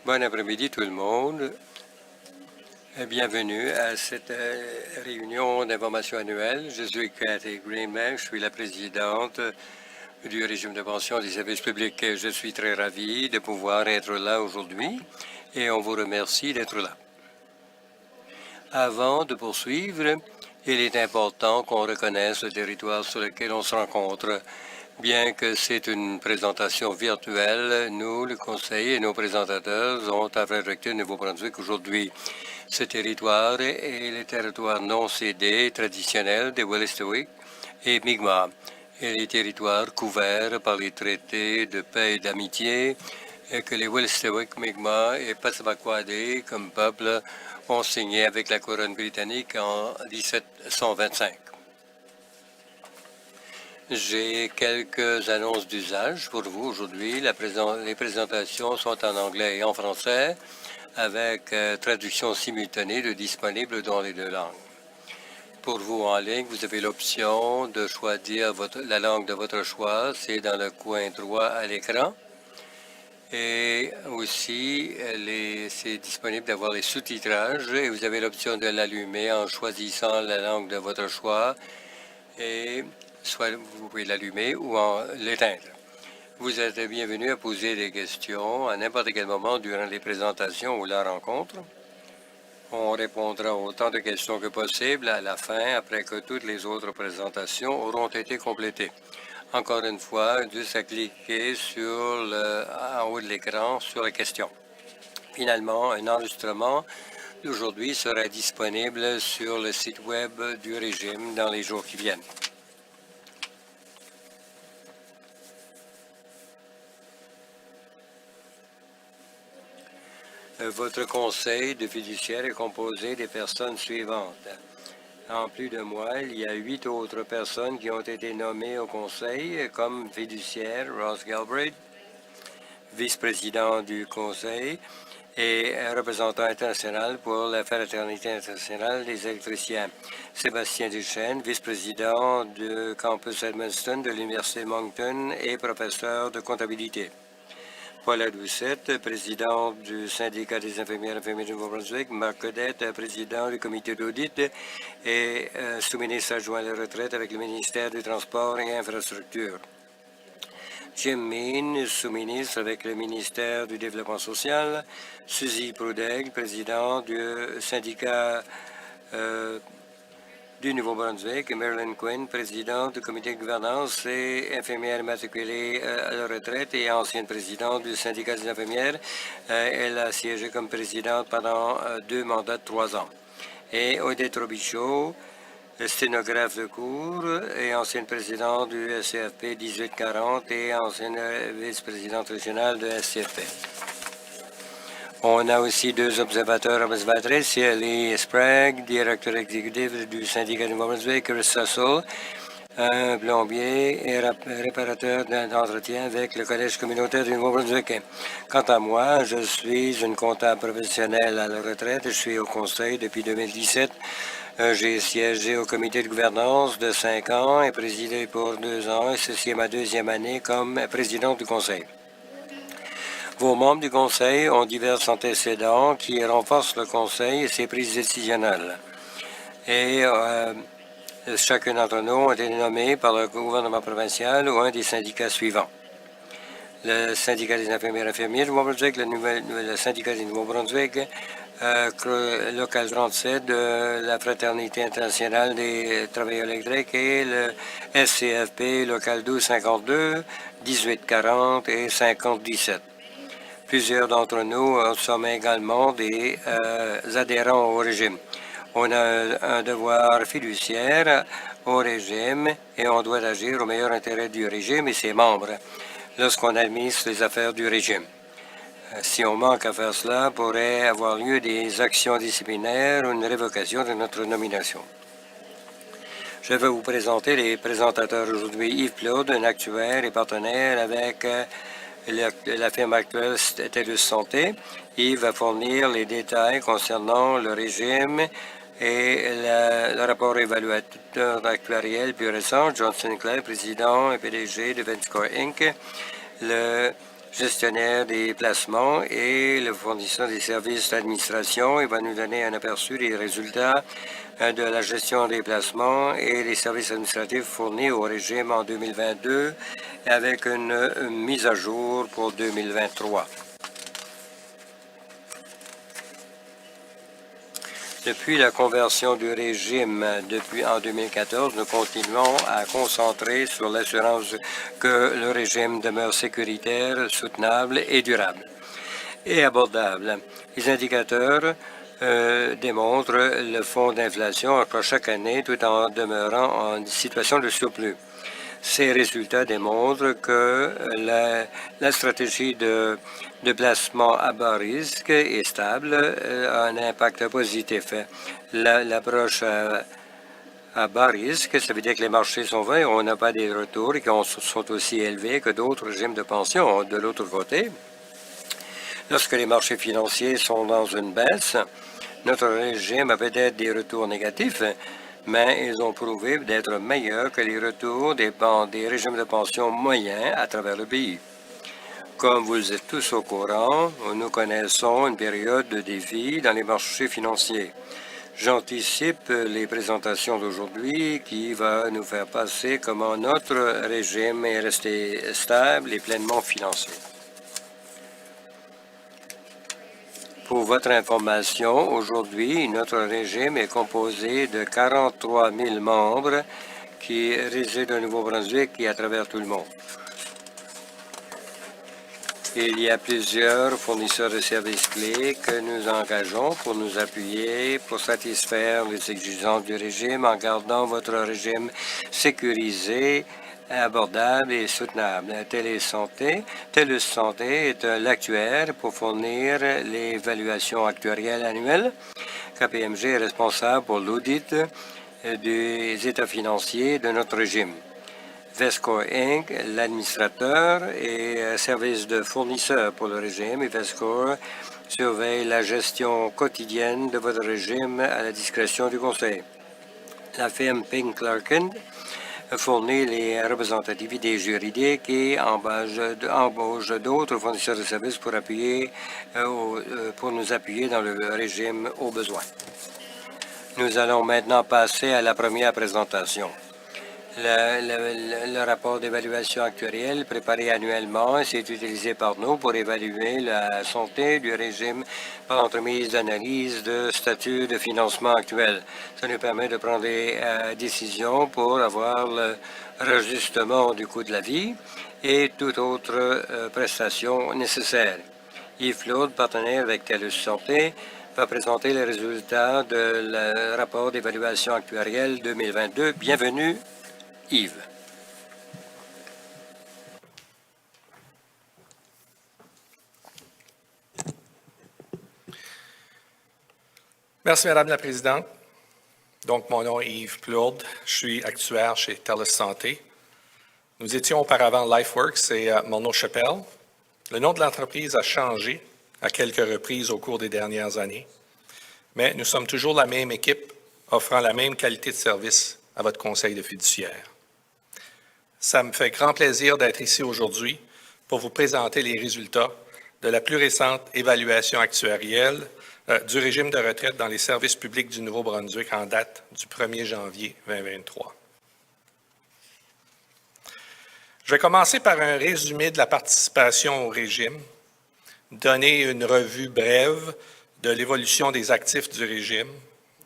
Bon après-midi tout le monde. Bienvenue à cette réunion d'information annuelle. Je suis Cathy Greenbank, je suis la présidente du régime de pension des services publics. Je suis très ravi de pouvoir être là aujourd'hui et on vous remercie d'être là. Avant de poursuivre, il est important qu'on reconnaisse le territoire sur lequel on se rencontre. Bien que c'est une présentation virtuelle, nous, le Conseil et nos présentateurs sont à Fredericton, Nouveau-Brunswick aujourd'hui. Ce territoire est le territoire non cédé traditionnel de Wolastoqey et Mi'kmaq et les territoires couverts par les traités de paix et d'amitié que les Wolastoqey, Mi'kmaq et Passamaquoddy comme peuple ont signé avec la couronne britannique en 1725. J'ai quelques annonces d'usage pour vous aujourd'hui. Les présentations sont en anglais et en français avec traduction simultanée disponible dans les deux langues. Pour vous en ligne, vous avez l'option de choisir la langue de votre choix. C'est dans le coin droit à l'écran. Et aussi, c'est disponible d'avoir les sous-titrages et vous avez l'option de l'allumer en choisissant la langue de votre choix. Et soit vous pouvez l'allumer ou l'éteindre. Vous êtes bienvenus à poser des questions à n'importe quel moment durant les présentations ou la rencontre. On répondra autant de questions que possible à la fin, après que toutes les autres présentations auront été complétées. Encore une fois, juste à cliquer en haut de l'écran sur la question. Finalement, un enregistrement d'aujourd'hui sera disponible sur le site web du régime dans les jours qui viennent. Votre conseil de fiduciaire est composé des personnes suivantes. En plus de moi, il y a 8 autres personnes qui ont été nommées au conseil comme fiduciaire: Ross Galbraith, vice-président du conseil et représentant international pour la Fraternité internationale des électriciens. Sébastien Duchesne, vice-président du campus Edmundston de l'Université de Moncton et professeur de comptabilité. Paula Doucette, président du syndicat des infirmières et infirmiers du Nouveau-Brunswick. Marc Codette, président du comité d'audit et sous-ministre adjoint à la retraite avec le ministère du Transport et Infrastructure. Jim Mean, sous-ministre avec le ministère du Développement social. Suzy Prudeg, président du syndicat du Nouveau-Brunswick, et Marilyn Quinn, présidente du comité de gouvernance et infirmière matriculée à la retraite et ancienne présidente du syndicat des infirmières. Elle a siégé comme présidente pendant 2 mandats de 3 ans. Et Odette Robichaud, sténographe de cours et ancienne présidente du SCFP 1840 et ancienne vice-présidente régionale de SCFP. On a aussi 2 observatrices, Lee Sprague, directeur exécutif du syndicat du Nouveau-Brunswick, Chris Russell, un plombier et réparateur d'entretien avec le Collège communautaire du Nouveau-Brunswick. Quant à moi, je suis une comptable professionnelle à la retraite. Je suis au conseil depuis 2017. J'ai siégé au comité de gouvernance de 5 ans et présidé pour 2 ans. Et ceci est ma 2e année comme président du conseil. Vos membres du conseil ont divers antécédents qui renforcent le conseil et ses prises décisionnelles. Et chacun d'entre nous a été nommé par le gouvernement provincial ou un des syndicats suivants. Le syndicat des infirmières et infirmiers du Nouveau-Brunswick, le syndicat du Nouveau-Brunswick, local 37 de la Fraternité internationale des travailleurs électriques et le SCFP local 1252, 1840 et 5017. Plusieurs d'entre nous sommes également des adhérents au régime. On a un devoir fiduciaire au régime et on doit agir au meilleur intérêt du régime et ses membres lorsqu'on administre les affaires du régime. Si on manque à faire cela, pourrait avoir lieu des actions disciplinaires ou une révocation de notre nomination. Je vais vous présenter les présentateurs aujourd'hui. Yves Claude, un actuaire et partenaire avec la firme actuelle TELUS Santé. Yves va fournir les détails concernant le régime et le rapport évaluateur actuariel plus récent. John Sinclair, président et PDG de Venscore Inc., le gestionnaire des placements et le fournisseur des services d'administration. Il va nous donner un aperçu des résultats de la gestion des placements et des services administratifs fournis au régime en 2022 avec une mise à jour pour 2023. Depuis la conversion du régime en 2014, nous continuons à concentrer sur l'assurance que le régime demeure sécuritaire, soutenable et durable et abordable. Les indicateurs démontrent le fonds d'inflation encore chaque année tout en demeurant en situation de surplus. Ces résultats démontrent que la stratégie de placement à bas risque est stable, a un impact positif. L'approche à bas risque, ça veut dire que les marchés sont verts, on n'a pas des retours qui sont aussi élevés que d'autres régimes de pension. De l'autre côté, lorsque les marchés financiers sont dans une baisse, notre régime a peut-être des retours négatifs, mais ils ont prouvé d'être meilleurs que les retours des régimes de pension moyens à travers le pays. Comme vous êtes tous au courant, nous connaissons une période de défi dans les marchés financiers. J'anticipe les présentations d'aujourd'hui qui va nous faire passer comment notre régime est resté stable et pleinement financier. Pour votre information, aujourd'hui, notre régime est composé de 43 000 membres qui résident au Nouveau-Brunswick et à travers tout le monde. Il y a plusieurs fournisseurs de services clés que nous engageons pour nous appuyer, pour satisfaire les exigences du régime en gardant votre régime sécurisé, abordable et soutenable. TELUS Santé est l'actuaire pour fournir l'évaluation actuarielle annuelle. KPMG est responsable pour l'audit des états financiers de notre régime. Vescore Inc., l'administrateur et service de fournisseur pour le régime, et Vescore surveille la gestion quotidienne de votre régime à la discrétion du conseil. La firme Pink Larkin fournit les représentativités juridiques et embauche d'autres fournisseurs de services pour nous appuyer dans le régime au besoin. Nous allons maintenant passer à la première présentation. Le rapport d'évaluation actuarielle préparé annuellement, c'est utilisé par nous pour évaluer la santé du régime par l'entremise d'analyse de statut de financement actuel. Ça nous permet de prendre des décisions pour avoir le rajustement du coût de la vie et toute autre prestation nécessaire. Yves Claude, partenaire avec TELUS Santé, va présenter les résultats du rapport d'évaluation actuarielle 2022. Bienvenue, Yves. Merci, Madame la Présidente. Donc, mon nom est Yves Plourde. Je suis actuaire chez TELUS Santé. Nous étions auparavant LifeWorks et Morneau-Chapelle. Le nom de l'entreprise a changé à quelques reprises au cours des dernières années, mais nous sommes toujours la même équipe offrant la même qualité de service à votre conseil de fiduciaire. Ça me fait grand plaisir d'être ici aujourd'hui pour vous présenter les résultats de la plus récente évaluation actuarielle du régime de retraite dans les services publics du Nouveau-Brunswick en date du 1er janvier 2023. Je vais commencer par un résumé de la participation au régime, donner une revue brève de l'évolution des actifs du régime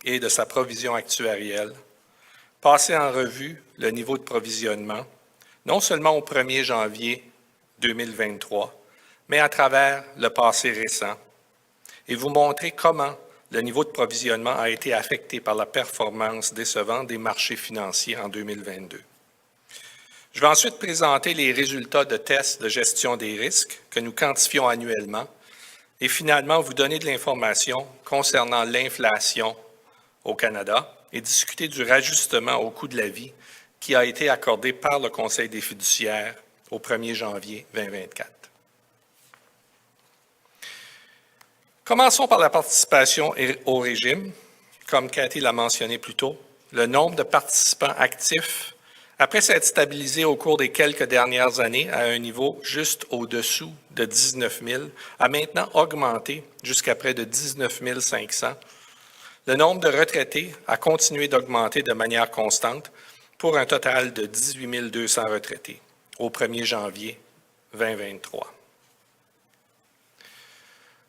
et de sa provision actuarielle, passer en revue le niveau de provisionnement, non seulement au 1er janvier 2023, mais à travers le passé récent, et vous montrer comment le niveau de provisionnement a été affecté par la performance décevante des marchés financiers en 2022. Je vais ensuite présenter les résultats de tests de gestion des risques que nous quantifions annuellement et finalement vous donner de l'information concernant l'inflation au Canada et discuter du rajustement au coût de la vie qui a été accordé par le Conseil des fiduciaires au 1er janvier 2024. Commençons par la participation au régime. Comme Cathy l'a mentionné plus tôt, le nombre de participants actifs Après s'être stabilisé au cours des quelques dernières années à un niveau juste au-dessous de 19 000, a maintenant augmenté jusqu'à près de 19 500. Le nombre de retraités a continué d'augmenter de manière constante pour un total de 18 200 retraités au 1er janvier 2023.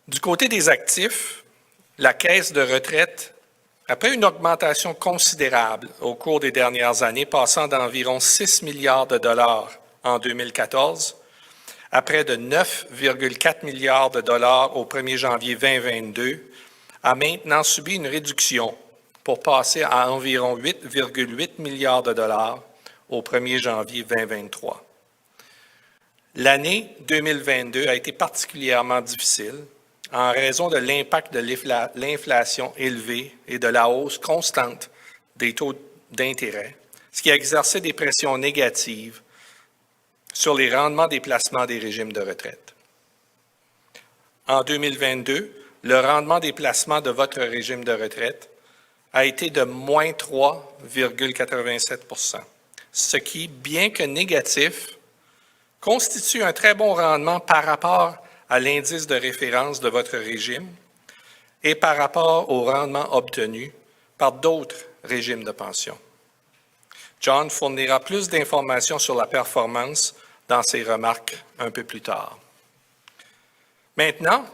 Du côté des actifs, la Caisse de retraite, après une augmentation considérable au cours des dernières années, passant d'environ 6 milliards de dollars en 2014 à près de 9,4 milliards de dollars au 1er janvier 2022, a maintenant subi une réduction pour passer à environ 8,8 milliards de dollars au 1er janvier 2023. L'année 2022 a été particulièrement difficile en raison de l'impact de l'inflation élevée et de la hausse constante des taux d'intérêt, ce qui a exercé des pressions négatives sur les rendements des placements des régimes de retraite. En 2022, le rendement des placements de votre régime de retraite a été de moins 3,87 %, ce qui, bien que négatif, constitue un très bon rendement par rapport à l'indice de référence de votre régime et par rapport au rendement obtenu par d'autres régimes de pension. John fournira plus d'informations sur la performance dans ses remarques un peu plus tard. Maintenant,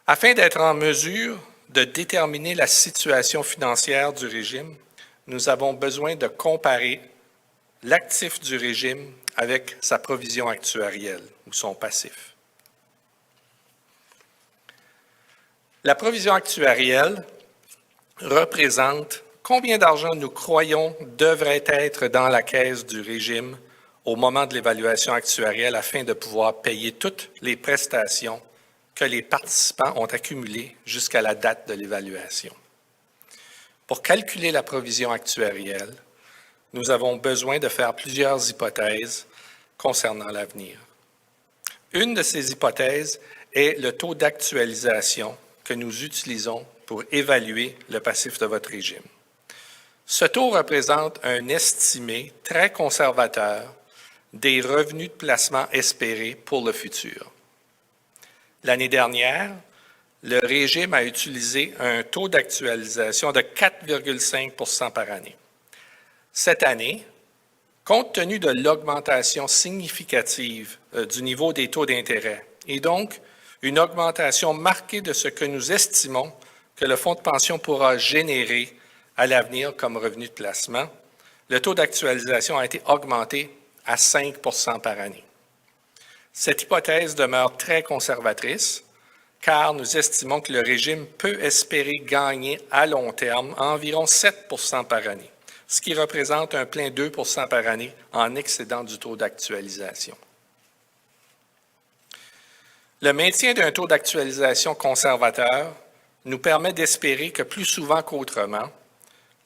afin d'être en mesure de déterminer la situation financière du régime, nous avons besoin de comparer l'actif du régime avec sa provision actuarielle ou son passif. La provision actuarielle représente combien d'argent nous croyons devrait être dans la caisse du régime au moment de l'évaluation actuarielle afin de pouvoir payer toutes les prestations que les participants ont accumulées jusqu'à la date de l'évaluation. Pour calculer la provision actuarielle, nous avons besoin de faire plusieurs hypothèses concernant l'avenir. Une de ces hypothèses est le taux d'actualisation que nous utilisons pour évaluer le passif de votre régime. Ce taux représente un estimé très conservateur des revenus de placement espérés pour le futur. L'année dernière, le régime a utilisé un taux d'actualisation de 4,5 % par année. Cette année, compte tenu de l'augmentation significative du niveau des taux d'intérêt et donc une augmentation marquée de ce que nous estimons que le fonds de pension pourra générer à l'avenir comme revenu de placement, le taux d'actualisation a été augmenté à 5 % par année. Cette hypothèse demeure très conservatrice, car nous estimons que le régime peut espérer gagner à long terme environ 7 % par année, ce qui représente un plein 2 % par année en excédent du taux d'actualisation. Le maintien d'un taux d'actualisation conservateur nous permet d'espérer que plus souvent qu'autrement,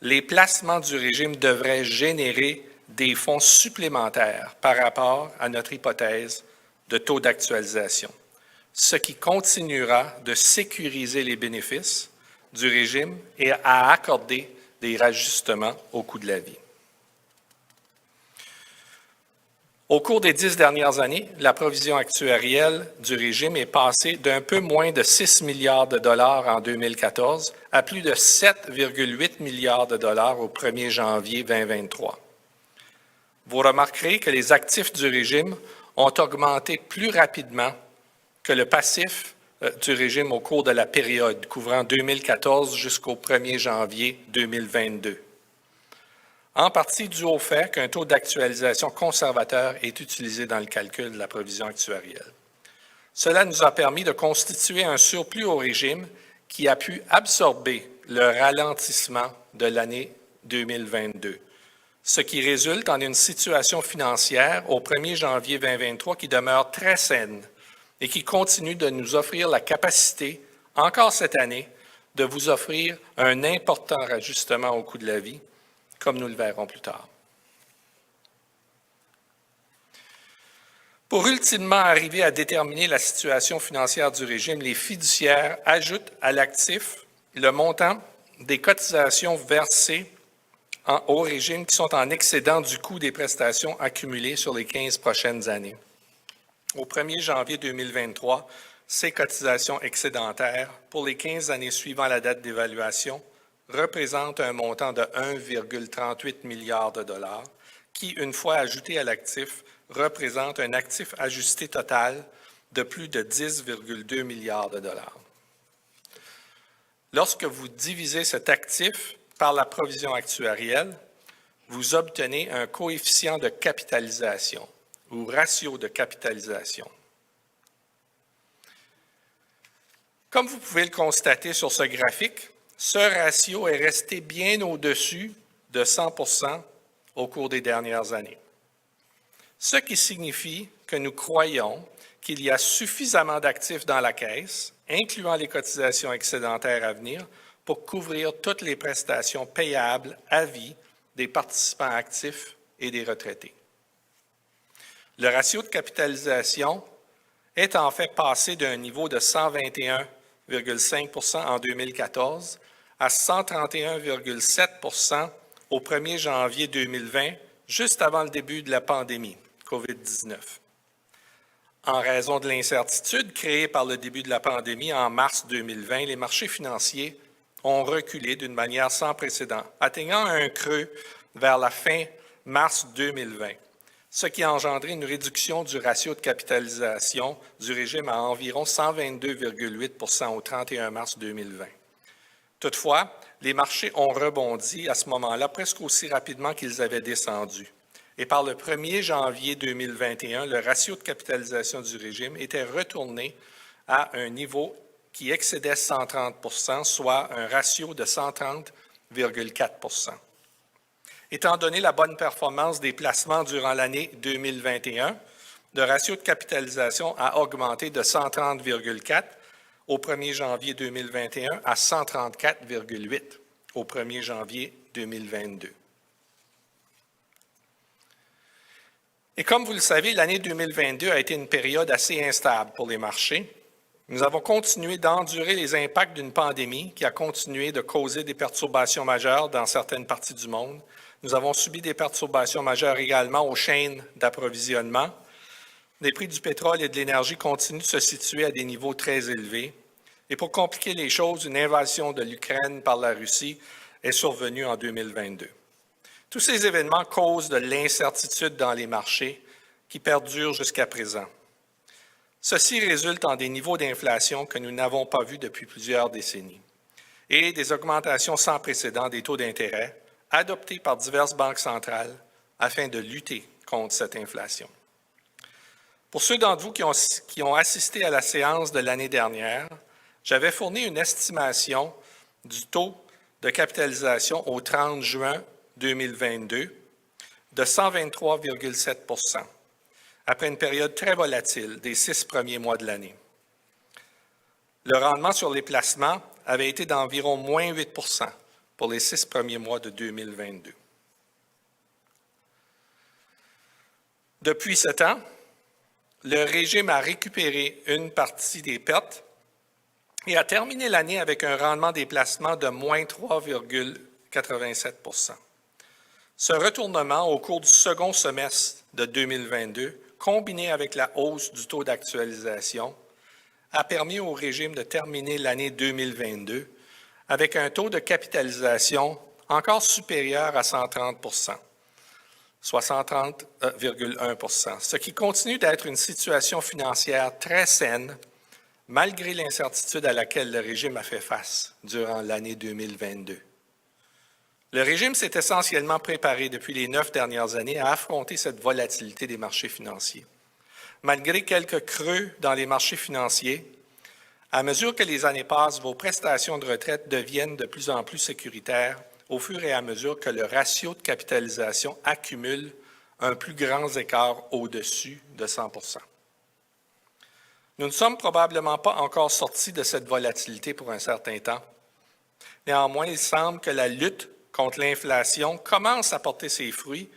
les placements du régime devraient générer des fonds supplémentaires par rapport à notre hypothèse de taux d'actualisation, ce qui continuera de sécuriser les bénéfices du régime et à accorder des rajustements au coût de la vie. Au cours des 10 dernières années, la provision actuarielle du régime est passée d'un peu moins de 6 milliards de dollars en 2014 à plus de 7,8 milliards de dollars au 1er janvier 2023. Vous remarquerez que les actifs du régime ont augmenté plus rapidement que le passif du régime au cours de la période couvrant 2014 jusqu'au 1er janvier 2022. En partie dû au fait qu'un taux d'actualisation conservateur est utilisé dans le calcul de la provision actuarielle. Cela nous a permis de constituer un surplus au régime qui a pu absorber le ralentissement de l'année 2022, ce qui résulte en une situation financière au 1er janvier 2023 qui demeure très saine et qui continue de nous offrir la capacité, encore cette année, de vous offrir un important rajustement au coût de la vie, comme nous le verrons plus tard. Pour ultimement arriver à déterminer la situation financière du régime, les fiduciaires ajoutent à l'actif le montant des cotisations versées au régime qui sont en excédent du coût des prestations accumulées sur les 15 prochaines années. Au 1er janvier 2023, ces cotisations excédentaires pour les 15 années suivant la date d'évaluation représentent un montant de 1,38 milliard de dollars qui, une fois ajouté à l'actif, représente un actif ajusté total de plus de 10,2 milliards de dollars. Lorsque vous divisez cet actif par la provision actuarielle, vous obtenez un coefficient de capitalisation ou ratio de capitalisation. Comme vous pouvez le constater sur ce graphique, ce ratio est resté bien au-dessus de 100% au cours des dernières années. Ce qui signifie que nous croyons qu'il y a suffisamment d'actifs dans la caisse, incluant les cotisations excédentaires à venir, pour couvrir toutes les prestations payables à vie des participants actifs et des retraités. Le ratio de capitalisation est en fait passé d'un niveau de 121,5 en 2014 à 131,7 au 1er janvier 2020, juste avant le début de la pandémie COVID-19. En raison de l'incertitude créée par le début de la pandémie en mars 2020, les marchés financiers ont reculé d'une manière sans précédent, atteignant un creux vers la fin mars 2020, ce qui a engendré une réduction du ratio de capitalisation du régime à environ 122,8 au 31 mars 2020. Toutefois, les marchés ont rebondi à ce moment-là presque aussi rapidement qu'ils avaient descendu. Et par le 1er janvier 2021, le ratio de capitalisation du régime était retourné à un niveau qui excédait 130 soit un ratio de 130,4 Étant donné la bonne performance des placements durant l'année 2021, le ratio de capitalisation a augmenté de 130,4 au 1er janvier 2021 à 134,8 au 1er janvier 2022. Et comme vous le savez, l'année 2022 a été une période assez instable pour les marchés. Nous avons continué d'endurer les impacts d'une pandémie qui a continué de causer des perturbations majeures dans certaines parties du monde. Nous avons subi des perturbations majeures également aux chaînes d'approvisionnement. Les prix du pétrole et de l'énergie continuent de se situer à des niveaux très élevés. Et pour compliquer les choses, une invasion de l'Ukraine par la Russie est survenue en 2022. Tous ces événements causent de l'incertitude dans les marchés qui perdurent jusqu'à présent. Ceci résulte en des niveaux d'inflation que nous n'avons pas vus depuis plusieurs décennies et des augmentations sans précédent des taux d'intérêt adoptés par diverses banques centrales afin de lutter contre cette inflation. Pour ceux d'entre vous qui ont assisté à la séance de l'année dernière, j'avais fourni une estimation du taux de capitalisation au 30 juin 2022 de 123,7 après une période très volatile des 6 premiers mois de l'année. Le rendement sur les placements avait été d'environ moins 8 pour les 6 premiers mois de 2022. Depuis ce temps, le régime a récupéré une partie des pertes et a terminé l'année avec un rendement des placements de moins 3,87 Ce retournement au cours du second semestre de 2022, combiné avec la hausse du taux d'actualisation, a permis au régime de terminer l'année 2022 avec un taux de capitalisation encore supérieur à 130 soit 130,1 ce qui continue d'être une situation financière très saine, malgré l'incertitude à laquelle le régime a fait face durant l'année 2022. Le régime s'est essentiellement préparé depuis les 9 dernières années à affronter cette volatilité des marchés financiers. Malgré quelques creux dans les marchés financiers, à mesure que les années passent, vos prestations de retraite deviennent de plus en plus sécuritaires au fur et à mesure que le ratio de capitalisation accumule un plus grand écart au-dessus de 100 Nous ne sommes probablement pas encore sortis de cette volatilité pour un certain temps. Néanmoins, il semble que la lutte contre l'inflation commence à porter ses fruits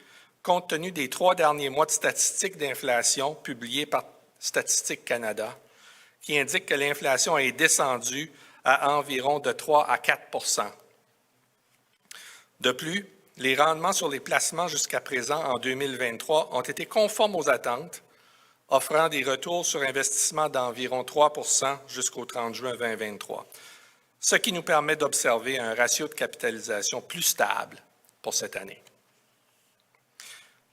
compte tenu des 3 derniers mois de statistiques d'inflation publiées par Statistique Canada, qui indiquent que l'inflation est descendue à environ de 3 à 4 De plus, les rendements sur les placements jusqu'à présent en 2023 ont été conformes aux attentes, offrant des retours sur investissement d'environ 3 jusqu'au 30 juin 2023, ce qui nous permet d'observer un ratio de capitalisation plus stable pour cette année.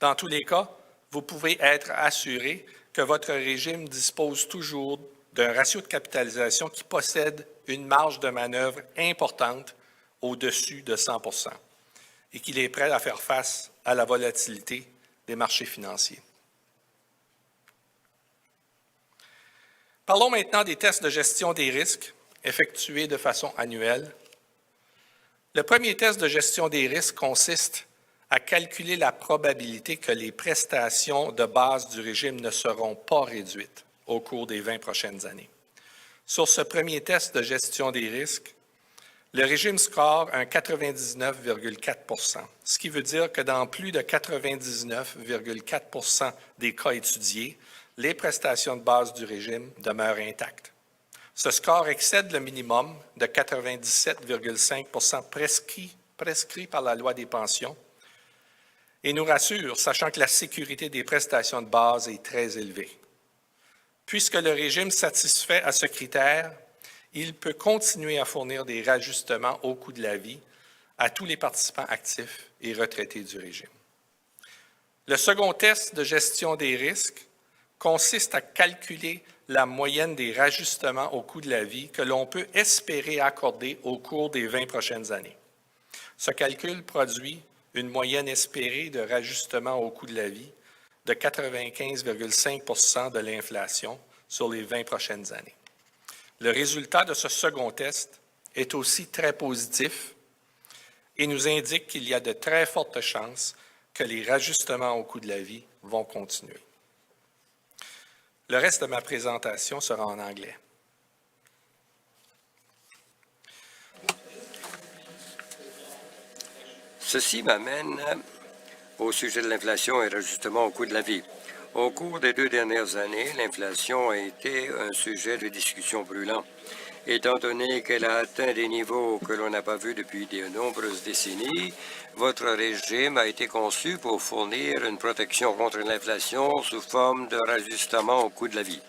Dans tous les cas, vous pouvez être assuré que votre régime dispose toujours d'un ratio de capitalisation qui possède une marge de manœuvre importante au-dessus de 100 et qu'il est prêt à faire face à la volatilité des marchés financiers. Parlons maintenant des tests de gestion des risques effectués de façon annuelle. Le premier test de gestion des risques consiste à calculer la probabilité que les prestations de base du régime ne seront pas réduites au cours des 20 prochaines années. Sur ce premier test de gestion des risques, le régime score un 99,4 %, ce qui veut dire que dans plus de 99,4 % des cas étudiés, les prestations de base du régime demeurent intactes. Ce score excède le minimum de 97,5 % prescrit par la loi des pensions et nous rassure, sachant que la sécurité des prestations de base est très élevée. Puisque le régime satisfait à ce critère, il peut continuer à fournir des rajustements au coût de la vie à tous les participants actifs et retraités du régime. Le second test de gestion des risques consiste à calculer la moyenne des rajustements au coût de la vie que l'on peut espérer accorder au cours des 20 prochaines années. Ce calcul produit une moyenne espérée de rajustement au coût de la vie de 95,5 % de l'inflation sur les 20 prochaines années. Le résultat de ce second test est aussi très positif et nous indique qu'il y a de très fortes chances que les rajustements au coût de la vie vont continuer. Le reste de ma présentation sera en anglais. Ceci m'amène au sujet de l'inflation et rajustement au coût de la vie. Au cours des 2 dernières années, l'inflation a été un sujet de discussion brûlant. Étant donné qu'elle a atteint des niveaux que l'on n'a pas vus depuis de nombreuses décennies, votre régime a été conçu pour fournir une protection contre l'inflation sous forme de rajustement au coût de la vie.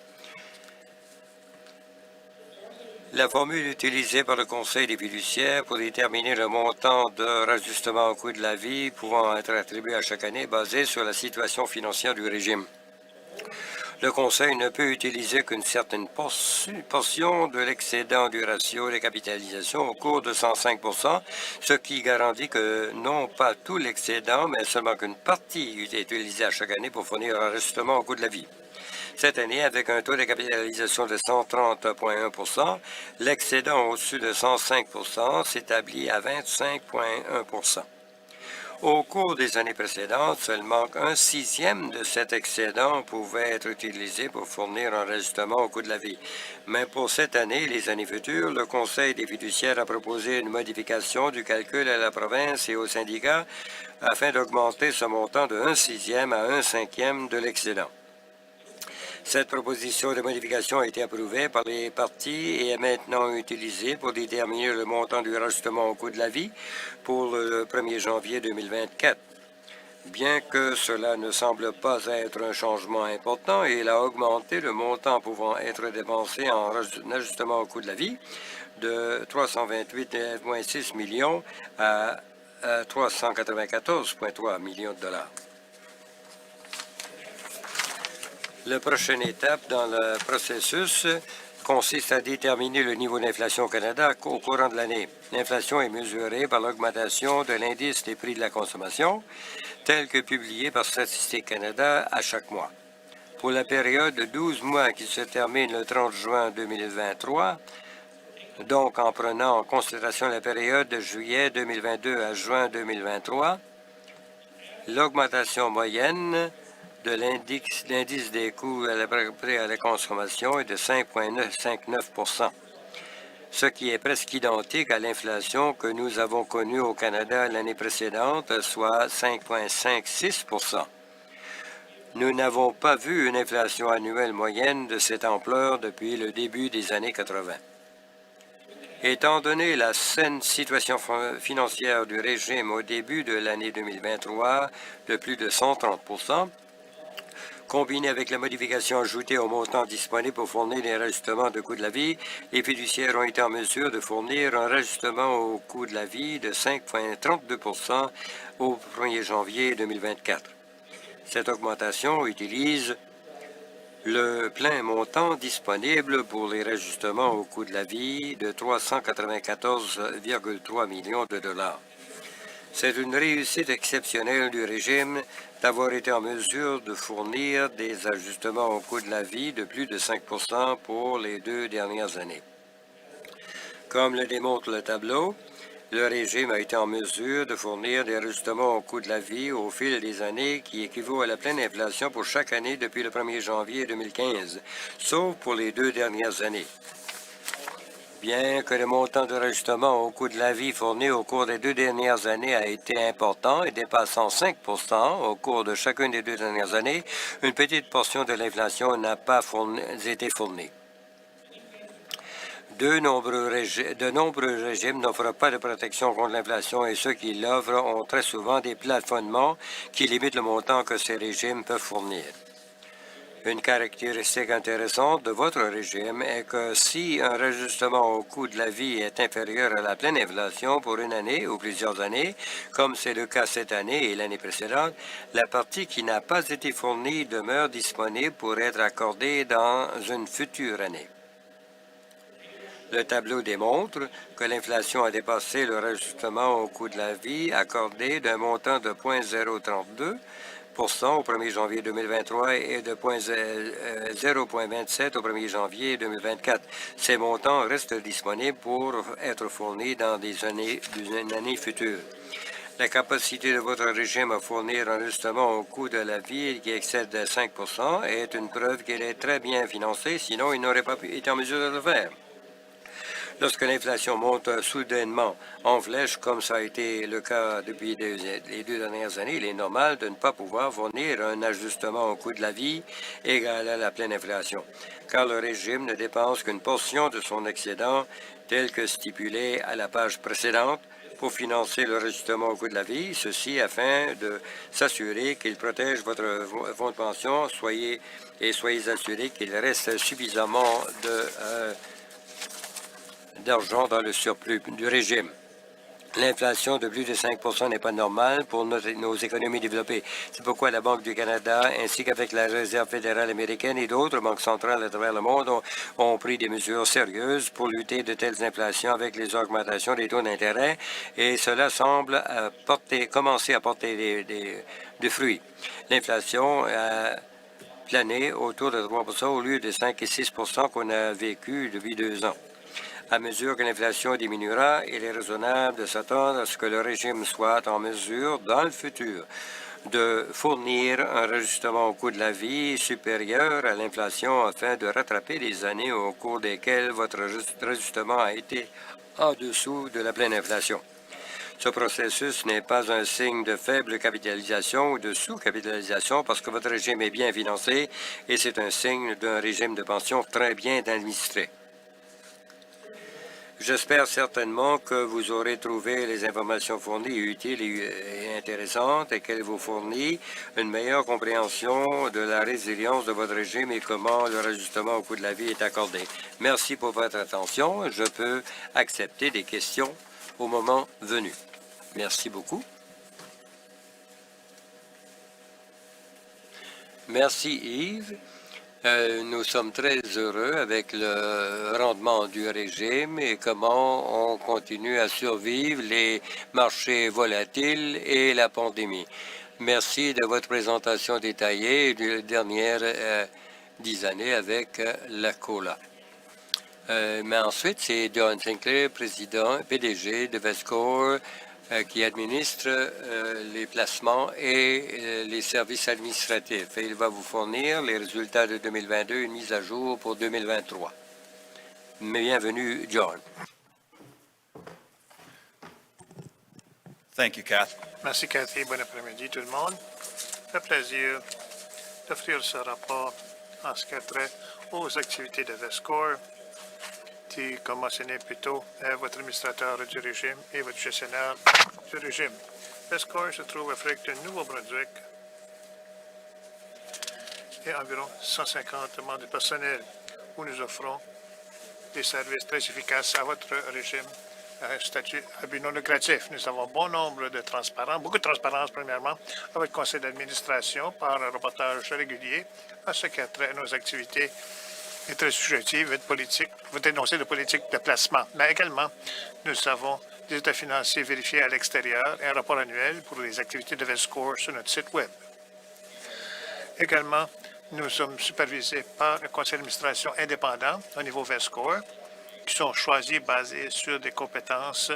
La formule utilisée par le Conseil des fiduciaires pour déterminer le montant de rajustement au coût de la vie pouvant être attribué à chaque année est basée sur la situation financière du régime. Le Conseil ne peut utiliser qu'une certaine portion de l'excédent du ratio de capitalisation au cours de 105 %, ce qui garantit que non pas tout l'excédent, mais seulement qu'une partie est utilisée à chaque année pour fournir un rajustement au coût de la vie. Cette année, avec un taux de capitalisation de 130,1 %, l'excédent au-dessus de 105 % s'établit à 25,1 %. Au cours des années précédentes, seulement un sixième de cet excédent pouvait être utilisé pour fournir un rajustement au coût de la vie. Mais pour cette année et les années futures, le Conseil des fiduciaires a proposé une modification du calcul à la province et aux syndicats afin d'augmenter ce montant de 1/6 à 1/5 de l'excédent. Cette proposition de modification a été approuvée par les partis et est maintenant utilisée pour déterminer le montant du rajustement au coût de la vie pour le 1er janvier 2024. Bien que cela ne semble pas être un changement important, il a augmenté le montant pouvant être dépensé en ajustement au coût de la vie de 328,6 millions à 394,3 millions de dollars. La prochaine étape dans le processus consiste à déterminer le niveau d'inflation au Canada au courant de l'année. L'inflation est mesurée par l'augmentation de l'indice des prix de la consommation, tel que publié par Statistique Canada à chaque mois. Pour la période de 12 mois qui se termine le 30 juin 2023, donc en prenant en considération la période de juillet 2022 à juin 2023, l'augmentation moyenne de l'indice des coûts à la consommation est de 5,59 %, ce qui est presque identique à l'inflation que nous avons connue au Canada l'année précédente, soit 5,56 %. Nous n'avons pas vu une inflation annuelle moyenne de cette ampleur depuis le début des années 80. Étant donné la saine situation financière du régime au début de l'année 2023 de plus de 130 combiné avec la modification ajoutée au montant disponible pour fournir des rajustements de coût de la vie, les fiduciaires ont été en mesure de fournir un rajustement au coût de la vie de 5,32 au 1er janvier 2024. Cette augmentation utilise le plein montant disponible pour les rajustements au coût de la vie de 394,3 millions de dollars. C'est une réussite exceptionnelle du régime d'avoir été en mesure de fournir des ajustements au coût de la vie de plus de 5 pour les 2 dernières années. Comme le démontre le tableau, le régime a été en mesure de fournir des ajustements au coût de la vie au fil des années qui équivaut à la pleine inflation pour chaque année depuis le 1er janvier 2015, sauf pour les 2 dernières années. Bien que le montant de rajustement au coût de la vie fourni au cours des 2 dernières années a été important et dépassant 5 au cours de chacune des 2 dernières années, une petite portion de l'inflation n'a pas été fournie. De nombreux régimes n'offrent pas de protection contre l'inflation et ceux qui l'offrent ont très souvent des plafonnements qui limitent le montant que ces régimes peuvent fournir. Une caractéristique intéressante de votre régime est que si un rajustement au coût de la vie est inférieur à la pleine inflation pour une année ou plusieurs années, comme c'est le cas cette année et l'année précédente, la partie qui n'a pas été fournie demeure disponible pour être accordée dans une future année. Le tableau démontre que l'inflation a dépassé le rajustement au coût de la vie accordé d'un montant de 0,032 au 1er janvier 2023 et de 0,27 au 1er janvier 2024. Ces montants restent disponibles pour être fournis dans une année future. La capacité de votre régime à fournir un ajustement au coût de la vie qui excède 5 est une preuve qu'il est très bien financé, sinon il n'aurait pas été en mesure de le faire. Lorsque l'inflation monte soudainement en flèche, comme ça a été le cas depuis les 2 dernières années, il est normal de ne pas pouvoir fournir un ajustement au coût de la vie égal à la pleine inflation, car le régime ne dépense qu'une portion de son excédent, tel que stipulé à la page précédente, pour financer le ajustement au coût de la vie, ceci afin de s'assurer qu'il protège votre fonds de pension, soyez assurés qu'il reste suffisamment d'argent dans le surplus du régime. L'inflation de plus de 5 n'est pas normale pour nos économies développées. C'est pourquoi la Banque du Canada, ainsi qu'avec la Réserve fédérale américaine et d'autres banques centrales à travers le monde, ont pris des mesures sérieuses pour lutter de telles inflations avec les augmentations des taux d'intérêt, et cela semble commencer à porter des fruits. L'inflation a plané autour de 3 au lieu de 5 et 6 qu'on a vécu depuis 2 ans. À mesure que l'inflation diminuera, il est raisonnable de s'attendre à ce que le régime soit en mesure, dans le futur, de fournir un ajustement au coût de la vie supérieur à l'inflation afin de rattraper les années au cours desquelles votre ajustement a été en dessous de la pleine inflation. Ce processus n'est pas un signe de faible capitalisation ou de sous-capitalisation parce que votre régime est bien financé et c'est un signe d'un régime de pension très bien administré. J'espère certainement que vous aurez trouvé les informations fournies utiles et intéressantes et qu'elles vous fournissent une meilleure compréhension de la résilience de votre régime et comment le ajustement au coût de la vie est accordé. Merci pour votre attention. Je peux accepter des questions au moment venu. Merci beaucoup. Merci Yves. Nous sommes très heureux avec le rendement du régime et comment on continue à survivre les marchés volatiles et la pandémie. Merci de votre présentation détaillée des dernières 10 années avec la COLA. Mais ensuite, c'est John Sinclair, PDG de Vescore, qui administre les placements et les services administratifs. Et il va vous fournir les résultats de 2022 et une mise à jour pour 2023. Bienvenue, John. Thank you, Kath. Merci, Cathy. Bon après-midi, tout le monde. Ça fait plaisir d'offrir ce rapport en ce qui a trait aux activités de Vescore. dit, comme mentionné plus tôt, votre administrateur du régime et votre gestionnaire du régime. VESCOR se trouve à Fredericton, Nouveau-Brunswick, et environ 150 membres de personnel où nous offrons des services très efficaces à votre régime, un statut à but non lucratif. Nous avons bon nombre de transparence, beaucoup de transparence premièrement, à votre conseil d'administration par un reportage régulier à ce qui a trait à nos activités et très subjective, votre énoncé de politique de placement. Mais également, nous avons des états financiers vérifiés à l'extérieur et un rapport annuel pour les activités de VESCOR sur notre site Web. Également, nous sommes supervisés par un conseil d'administration indépendant au niveau VESCOR, qui sont choisis basés sur des compétences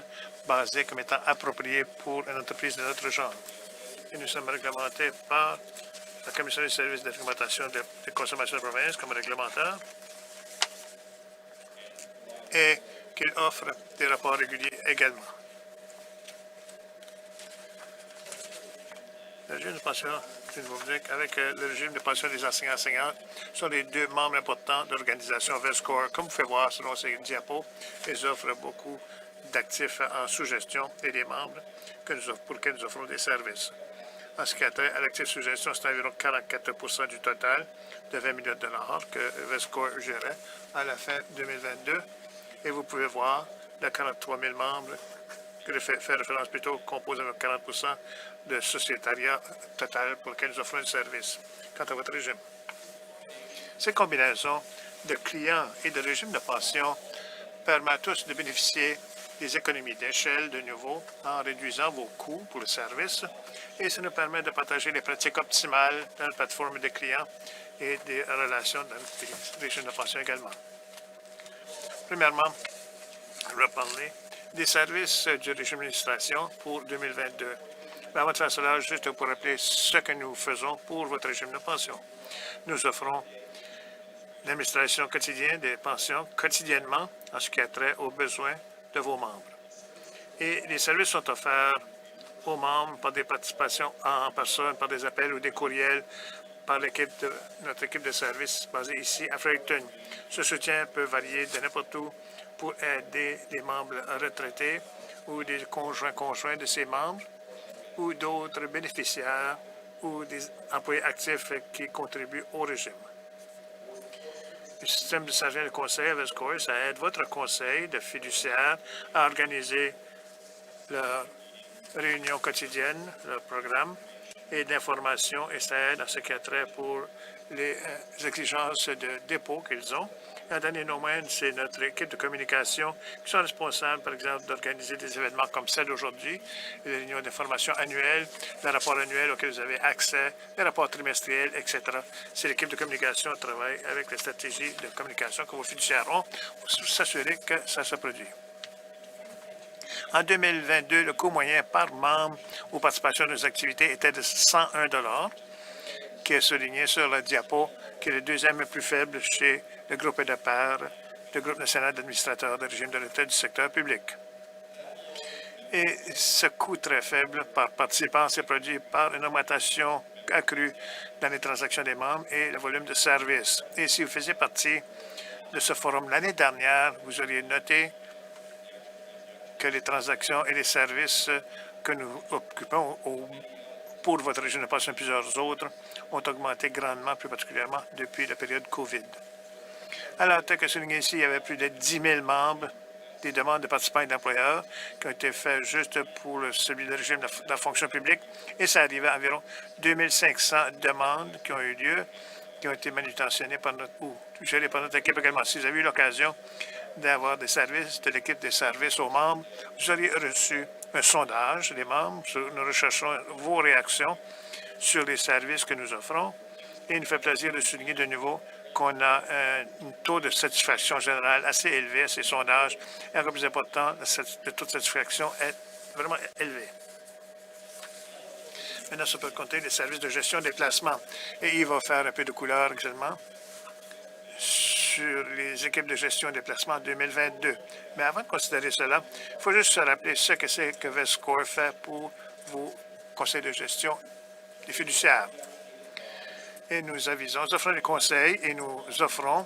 basées comme étant appropriées pour une entreprise de notre genre. Et nous sommes réglementés par la Commission des services de réglementation de consommation de province comme réglementaire et qu'il offre des rapports réguliers également. Le régime de pension du Nouveau-Brunswick avec le régime de pension des enseignants-enseignantes sont les deux membres importants de l'organisation VESCOR. Comme vous pouvez voir selon ces diapos, ils offrent beaucoup d'actifs en sous-gestion et des membres pour lesquels nous offrons des services. En ce qui a trait à l'actif sous-gestion, c'est environ 44 du total de 20 millions de dollars que VESCOR gérait à la fin 2022. Et vous pouvez voir les 43 000 membres que je fais référence plutôt composent avec 40 de sociétariat total pour lequel nous offrons un service. Quant à votre régime, cette combinaison de clients et de régime de pension permet à tous de bénéficier des économies d'échelle de nouveau en réduisant vos coûts pour le service et ça nous permet de partager les pratiques optimales dans la plateforme des clients et des relations dans les régimes de pension également. Premièrement, je vais parler des services du régime d'administration pour 2022. Mais avant de faire cela, juste pour rappeler ce que nous faisons pour votre régime de pension. Nous offrons l'administration quotidienne des pensions quotidiennement en ce qui a trait aux besoins de vos membres. Et les services sont offerts aux membres par des participations en personne, par des appels ou des courriels par notre équipe de services basée ici à Fredericton. Ce soutien peut varier de n'importe où pour aider des membres retraités ou des conjoints de ces membres ou d'autres bénéficiaires ou des employés actifs qui contribuent au régime. Le système de service de conseil à VESCOR, ça aide votre conseil de fiduciaire à organiser leur réunion quotidienne, leur programme et d'information, et ça aide à ce qui a trait pour les exigences de dépôt qu'ils ont. En dernier domaine, c'est notre équipe de communication qui sont responsables, par exemple, d'organiser des événements comme celle d'aujourd'hui, les réunions d'information annuelles, les rapports annuels auxquels vous avez accès, les rapports trimestriels, etc. C'est l'équipe de communication qui travaille avec les stratégies de communication que vos fiduciaires ont pour s'assurer que ça se produit. En 2022, le coût moyen par membre aux participations à nos activités était de 101 $, qui est souligné sur la diapo, qui est le deuxième le plus faible chez le groupe de pairs, le groupe national d'administrateurs de régime de retraite du secteur public. Et ce coût très faible par participant s'est produit par une augmentation accrue dans les transactions des membres et le volume de services. Et si vous faisiez partie de ce forum l'année dernière, vous auriez noté que les transactions et les services que nous occupons pour votre régime de pension et plusieurs autres ont augmenté grandement, plus particulièrement depuis la période COVID. Alors, tel que souligné ici, il y avait plus de 10 000 membres des demandes de participants et d'employeurs qui ont été faites juste pour celui du régime de la fonction publique et ça arrivait à environ 2 500 demandes qui ont eu lieu, qui ont été manutentionnées ou gérées par notre équipe également. Si vous avez eu l'occasion d'avoir des services de l'équipe des services aux membres, vous auriez reçu un sondage des membres. Nous recherchons vos réactions sur les services que nous offrons. Et il nous fait plaisir de souligner de nouveau qu'on a un taux de satisfaction générale assez élevé à ces sondages. Et encore plus important, le taux de satisfaction est vraiment élevé. Maintenant, ça peut compter les services de gestion des placements. Et il va faire un peu de couleur actuellement sur les équipes de gestion des placements en 2022. Mais avant de considérer cela, il faut juste se rappeler ce que c'est que VESCOR fait pour vos conseils de gestion des fiduciaires. Et nous offrons des conseils et nous offrons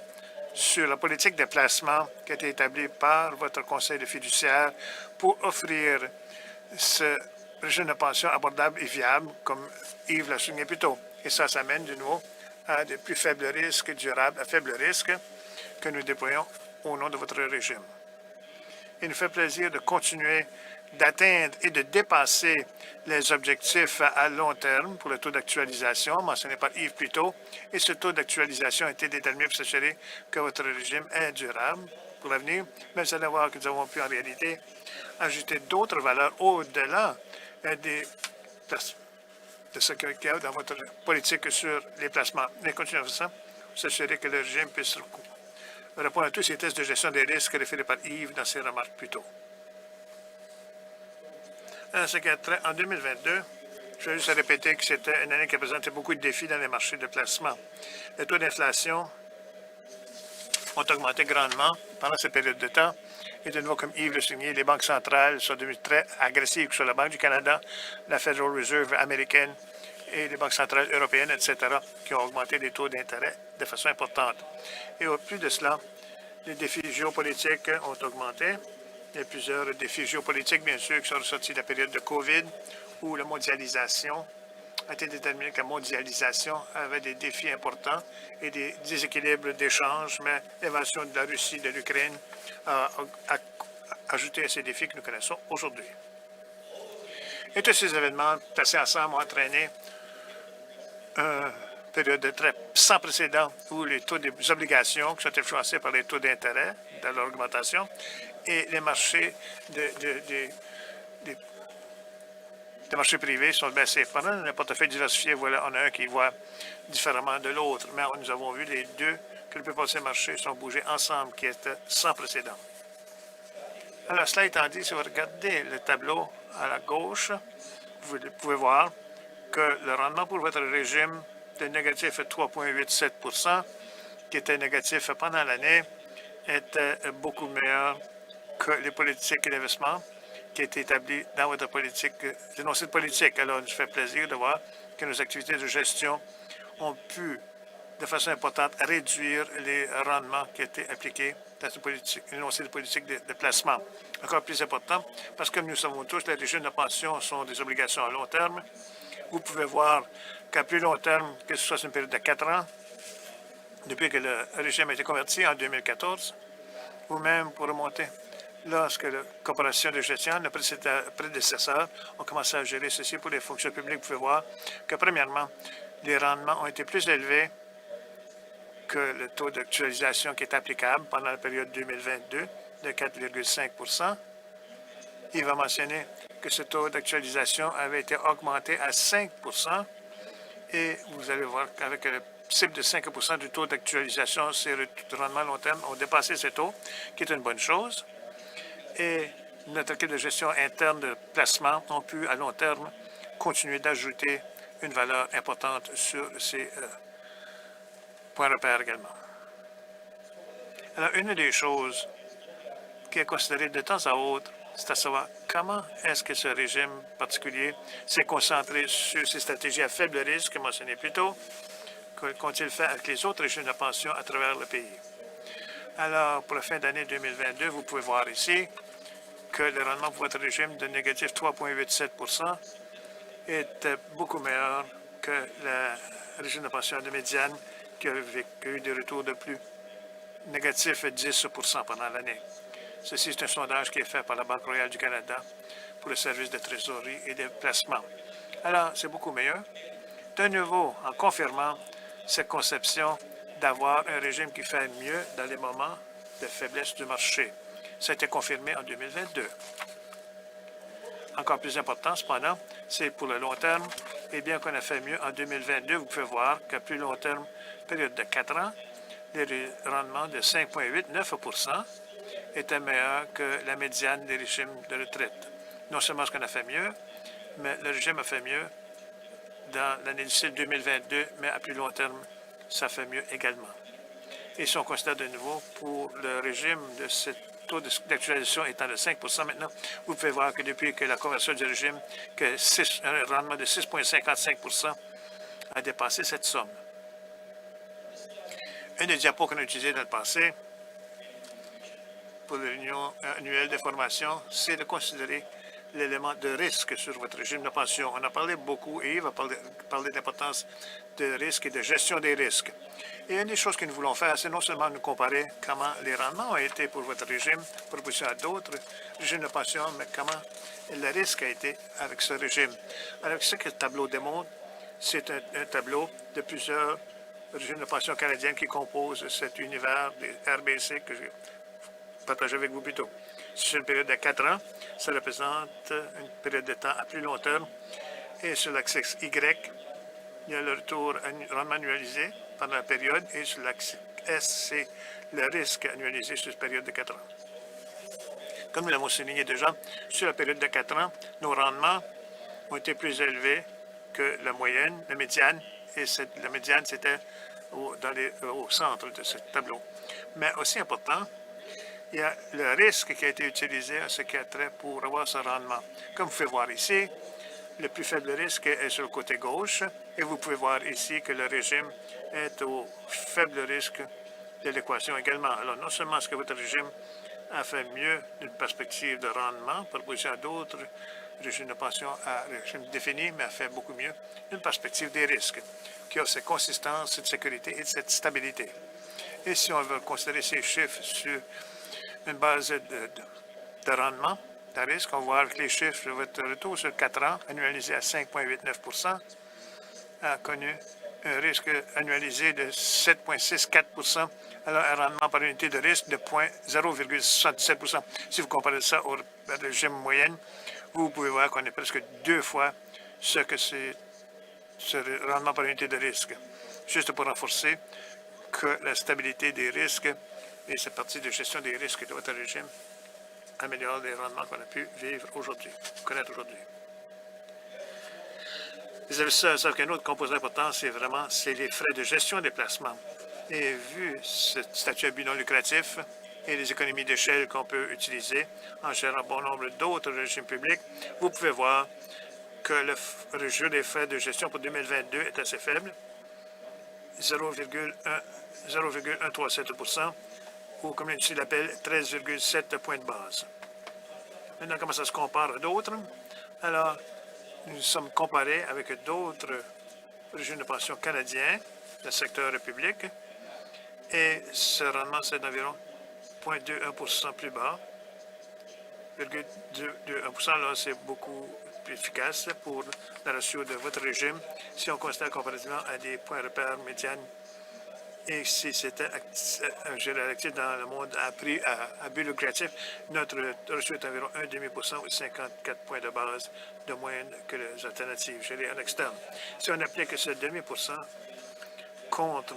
sur la politique de placement qui a été établie par votre conseil de fiduciaire pour offrir ce régime de pension abordable et viable, comme Yves l'a souligné plus tôt. Et ça s'amène de nouveau à de plus faibles risques durables, à faible risque que nous déployons au nom de votre régime. Il nous fait plaisir de continuer d'atteindre et de dépasser les objectifs à long terme pour le taux d'actualisation mentionné par Yves plus tôt. Et ce taux d'actualisation a été déterminé pour s'assurer que votre régime est durable pour l'avenir, mais vous allez voir que nous avons pu en réalité ajouter d'autres valeurs au-delà de ce qu'il y a dans votre politique sur les placements. Mais continuons à faire ça, pour s'assurer que le régime puisse répondre à tous ces tests de gestion des risques référés par Yves dans ses remarques plus tôt. En 2022, je vais juste répéter que c'était une année qui a présenté beaucoup de défis dans les marchés de placement. Les taux d'inflation ont augmenté grandement pendant cette période de temps. Et de nouveau, comme Yves l'a souligné, les banques centrales sont devenues très agressives, que ce soit la Banque du Canada, la Federal Reserve américaine et les banques centrales européennes, etc., qui ont augmenté les taux d'intérêt de façon importante. Et au plus de cela, les défis géopolitiques ont augmenté. Il y a plusieurs défis géopolitiques, bien sûr, qui sont ressortis de la période de COVID, où la mondialisation a été déterminé que la mondialisation avait des défis importants et des déséquilibres d'échange, mais l'invasion de la Russie, de l'Ukraine a ajouté à ces défis que nous connaissons aujourd'hui. Et tous ces événements placés ensemble ont entraîné une période de très sans précédent où les taux des obligations qui sont influencés par les taux d'intérêt de leur augmentation et les marchés des marchés privés sont baissés. Pendant un portefeuille diversifié, voilà, on a un qui voit différemment de l'autre, mais nous avons vu les deux que le plus de ces marchés sont bougés ensemble, qui étaient sans précédent. Alors, cela étant dit, si vous regardez le tableau à la gauche, vous pouvez voir que le rendement pour votre régime de négatif 3,87 qui était négatif pendant l'année, était beaucoup meilleur que les politiques d'investissement qui étaient établies dans votre politique, l'énoncé de politique. Alors, il nous fait plaisir de voir que nos activités de gestion ont pu, de façon importante, réduire les rendements qui étaient appliqués dans l'énoncé de politique de placement. Encore plus important, parce que nous savons tous, les régimes de pension sont des obligations à long terme. Vous pouvez voir qu'à plus long terme, que ce soit sur une période de 4 ans, depuis que le régime a été converti en 2014, ou même pour remonter lorsque la corporation de gestion, nos prédécesseurs, ont commencé à gérer ceci pour les fonctions publiques. Vous pouvez voir que, premièrement, les rendements ont été plus élevés que le taux d'actualisation qui est applicable pendant la période 2022 de 4,5 Il va mentionner que ce taux d'actualisation avait été augmenté à 5 et vous allez voir qu'avec le cible de 5 du taux d'actualisation, ces rendements à long terme ont dépassé ce taux, qui est une bonne chose. Et notre équipe de gestion interne de placement ont pu, à long terme, continuer d'ajouter une valeur importante sur ces points repères également. Alors, une des choses qui est considérée de temps à autre, c'est à savoir comment est-ce que ce régime particulier s'est concentré sur ces stratégies à faible risque, mentionnées plus tôt, qu'ont-ils fait avec les autres régimes de pension à travers le pays. Alors, pour la fin d'année 2022, vous pouvez voir ici que le rendement pour votre régime de négatif 3,87 était beaucoup meilleur que le régime de pension de médiane qui a eu des retours de plus négatifs 10 pendant l'année. Ceci, c'est un sondage qui est fait par la Banque royale du Canada pour le service de trésorerie et de placement. Alors, c'est beaucoup meilleur. De nouveau, en confirmant cette conception d'avoir un régime qui fait mieux dans les moments de faiblesse du marché. Ça a été confirmé en 2022. Encore plus important, cependant, c'est pour le long terme. Et bien qu'on a fait mieux en 2022, vous pouvez voir qu'à plus long terme, période de 4 ans, les rendements de 5,8-9 étaient meilleurs que la médiane des régimes de retraite. Non seulement est-ce qu'on a fait mieux, mais le régime a fait mieux dans l'année 2022, mais à plus long terme, ça fait mieux également. Et si on considère de nouveau pour le régime de ce taux d'actualisation étant de 5 maintenant, vous pouvez voir que depuis que la conversion du régime, que un rendement de 6,55 a dépassé cette somme. Un des diapos qu'on a utilisé dans le passé pour les réunions annuelles de formation, c'est de considérer l'élément de risque sur votre régime de pension. On a parlé beaucoup et Yves va parler de l'importance de risque et de gestion des risques. Et une des choses que nous voulons faire, c'est non seulement nous comparer comment les rendements ont été pour votre régime, par opposition à d'autres régimes de pension, mais comment le risque a été avec ce régime. Alors, ce que le tableau démontre, c'est un tableau de plusieurs régimes de pension canadiens qui composent cet univers des RBC que j'ai partagé avec vous plus tôt. Sur une période de 4 ans, ça représente une période de temps à plus long terme. Et sur l'axe Y, il y a le retour rendement annualisé pendant la période. Et sur l'axe S, c'est le risque annualisé sur cette période de 4 ans. Comme nous l'avons souligné déjà, sur la période de 4 ans, nos rendements ont été plus élevés que la moyenne, la médiane. Et la médiane, c'était au centre de ce tableau. Mais aussi important, il y a le risque qui a été utilisé à ce qui a trait pour avoir ce rendement. Comme vous pouvez voir ici, le plus faible risque est sur le côté gauche et vous pouvez voir ici que le régime est au faible risque de l'équation également. Alors, non seulement est-ce que votre régime a fait mieux d'une perspective de rendement par opposition à d'autres régimes de pension à régime défini, mais a fait beaucoup mieux d'une perspective des risques, qui a cette consistance, cette sécurité et cette stabilité. Et si on veut considérer ces chiffres sur une base de rendement, de risque, on voit que les chiffres de votre retour sur 4 ans, annualisé à 5,89 a connu un risque annualisé de 7,64 alors un rendement par unité de risque de 0,77 Si vous comparez ça au régime moyenne, vous pouvez voir qu'on est presque 2 fois ce que c'est ce rendement par unité de risque. Juste pour renforcer que la stabilité des risques et cette partie de gestion des risques de votre régime améliore les rendements qu'on a pu vivre aujourd'hui, connaître aujourd'hui. Les investisseurs savent qu'un autre composant important, c'est les frais de gestion des placements. Et vu ce statut à but non lucratif et les économies d'échelle qu'on peut utiliser en gérant bon nombre d'autres régimes publics, vous pouvez voir que le jeu des frais de gestion pour 2022 est assez faible, 0,137 ou comme l'industrie l'appelle, 13,7 points de base. Maintenant, comment ça se compare à d'autres? Alors, nous sommes comparés avec d'autres régimes de pension canadiens, le secteur public, et ce rendement, c'est d'environ 0,21 plus bas. 0,21 là, c'est beaucoup plus efficace pour le ratio de votre régime si on considère comparativement à des points repères médianes. Et si c'était géré actif dans le monde à but lucratif, notre ratio est environ 1,5 ou 54 points de base de moyenne que les alternatives gérées en externe. Si on applique ce demi-pourcent contre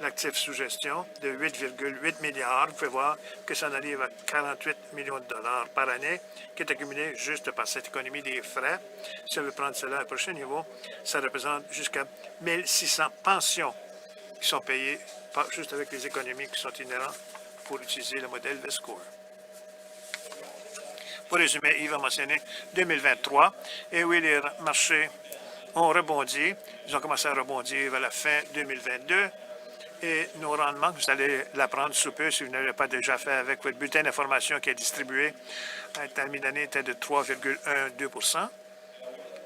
l'actif sous gestion de 8,8 milliards, vous pouvez voir que ça en arrive à 48 millions de dollars par année, qui est accumulé juste par cette économie des frais. Si on veut prendre cela à un prochain niveau, ça représente jusqu'à 1600 pensions qui sont payées juste avec les économies qui sont inhérentes pour utiliser le modèle VSCORE. Pour résumer, Yves a mentionné 2023, et oui, les marchés ont rebondi. Ils ont commencé à rebondir vers la fin 2022. Et nos rendements, vous allez l'apprendre sous peu si vous ne l'avez pas déjà fait avec votre bulletin d'information qui est distribué à la mi-d'année, était de 3,12